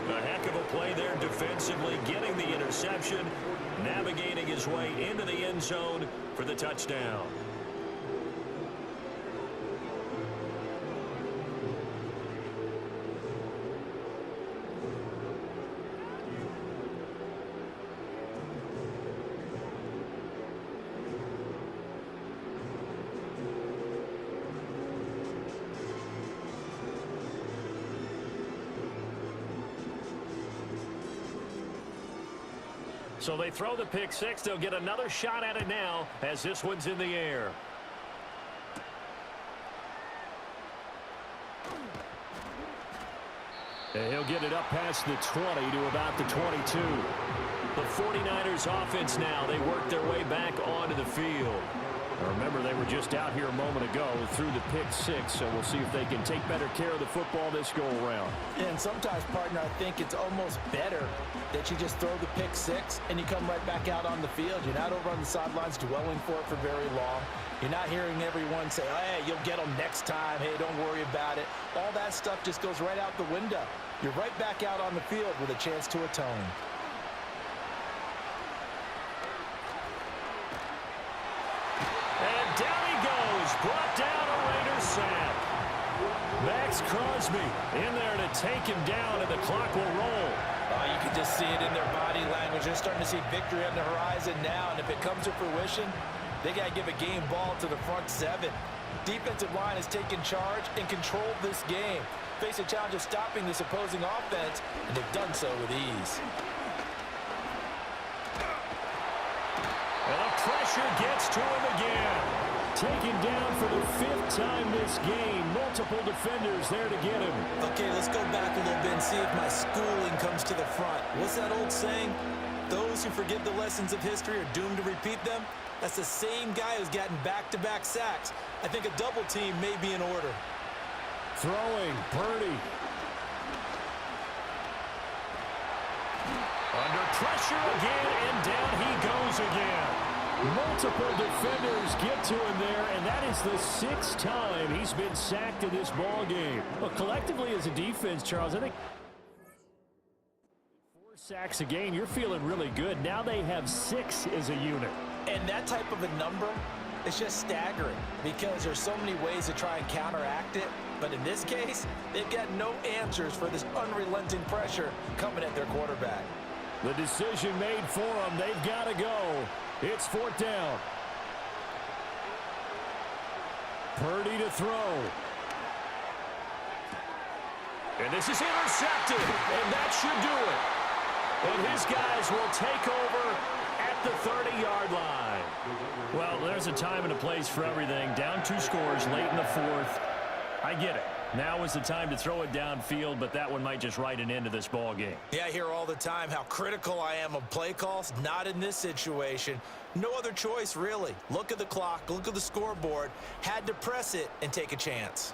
A heck of a play there defensively, getting the interception, navigating his way into the end zone for the touchdown. So they throw the pick six. They'll get another shot at it now as this one's in the air. And he'll get it up past the 20 to about the 22. The 49ers offense now. They work their way back onto the field. Remember, they were just out here a moment ago through the pick six, so we'll see if they can take better care of the football this go-around. And sometimes, partner, I think it's almost better that you just throw the pick six and you come right back out on the field. You're not over on the sidelines dwelling for it for very long. You're not hearing everyone say, hey, you'll get them next time. Hey, don't worry about it. All that stuff just goes right out the window. You're right back out on the field with a chance to atone. And down he goes. Brought down a Raider sack. Max Crosby in there to take him down, and the clock will roll. You can just see it in their body language. They're starting to see victory on the horizon now, and if it comes to fruition, they got to give a game ball to the front seven. Defensive line has taken charge and controlled this game. Face a challenge of stopping this opposing offense, and they've done so with ease. And the pressure gets to him again. Taken down for the fifth time this game. Multiple defenders there to get him. Okay, let's go back a little bit and see if my schooling comes to the front. What's that old saying? Those who forget the lessons of history are doomed to repeat them. That's the same guy who's gotten back-to-back sacks. I think a double team may be in order. Throwing, Purdy. Under pressure again, and down he goes again. Multiple defenders get to him there, and that is the sixth time he's been sacked in this ball game. Well, collectively as a defense, Charles, I think 4 sacks a game, you're feeling really good. Now they have 6 as a unit. And that type of a number is just staggering because there's so many ways to try and counteract it. But in this case, they've got no answers for this unrelenting pressure coming at their quarterback. The decision made for them. They've got to go. It's 4th down. Purdy to throw. And this is intercepted, and that should do it. And his guys will take over at the 30-yard line. Well, there's a time and a place for everything. Down 2 scores late in the 4th. I get it. Now is the time to throw it downfield, but that one might just write an end to this ball game. Yeah, I hear all the time how critical I am of play calls. Not in this situation. No other choice, really. Look at the clock. Look at the scoreboard. Had to press it and take a chance.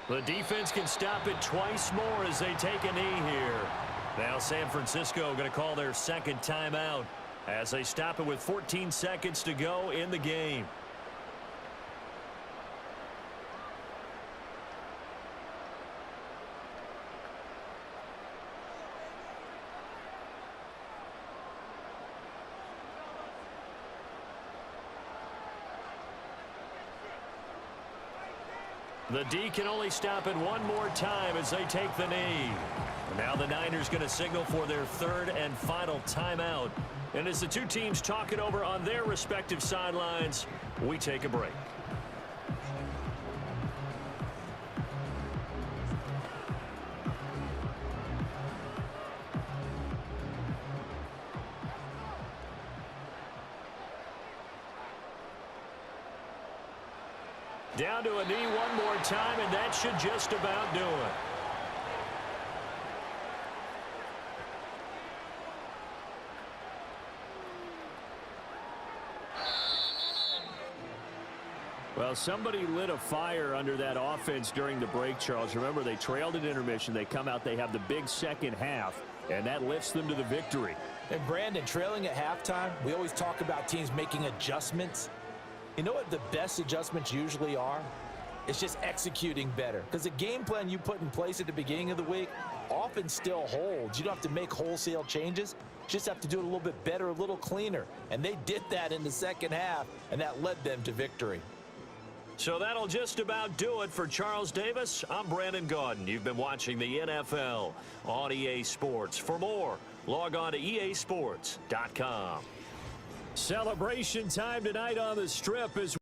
The defense can stop it twice more as they take a knee here. Now San Francisco going to call their second timeout as they stop it with 14 seconds to go in the game. The D can only stop it one more time as they take the knee. Now the Niners going to signal for their 3rd and final timeout. And as the two teams talk it over on their respective sidelines, we take a break. Down to a knee one more time, and that should just about do it. Well, somebody lit a fire under that offense during the break, Charles. Remember, they trailed at intermission. They come out, they have the big second half, and that lifts them to the victory. And Brandon, trailing at halftime, we always talk about teams making adjustments. You know what the best adjustments usually are? It's just executing better. Because the game plan you put in place at the beginning of the week often still holds. You don't have to make wholesale changes. You just have to do it a little bit better, a little cleaner. And they did that in the second half, and that led them to victory. So that'll just about do it for Charles Davis. I'm Brandon Gaudin. You've been watching the NFL on EA Sports. For more, log on to easports.com. Celebration time tonight on the Strip as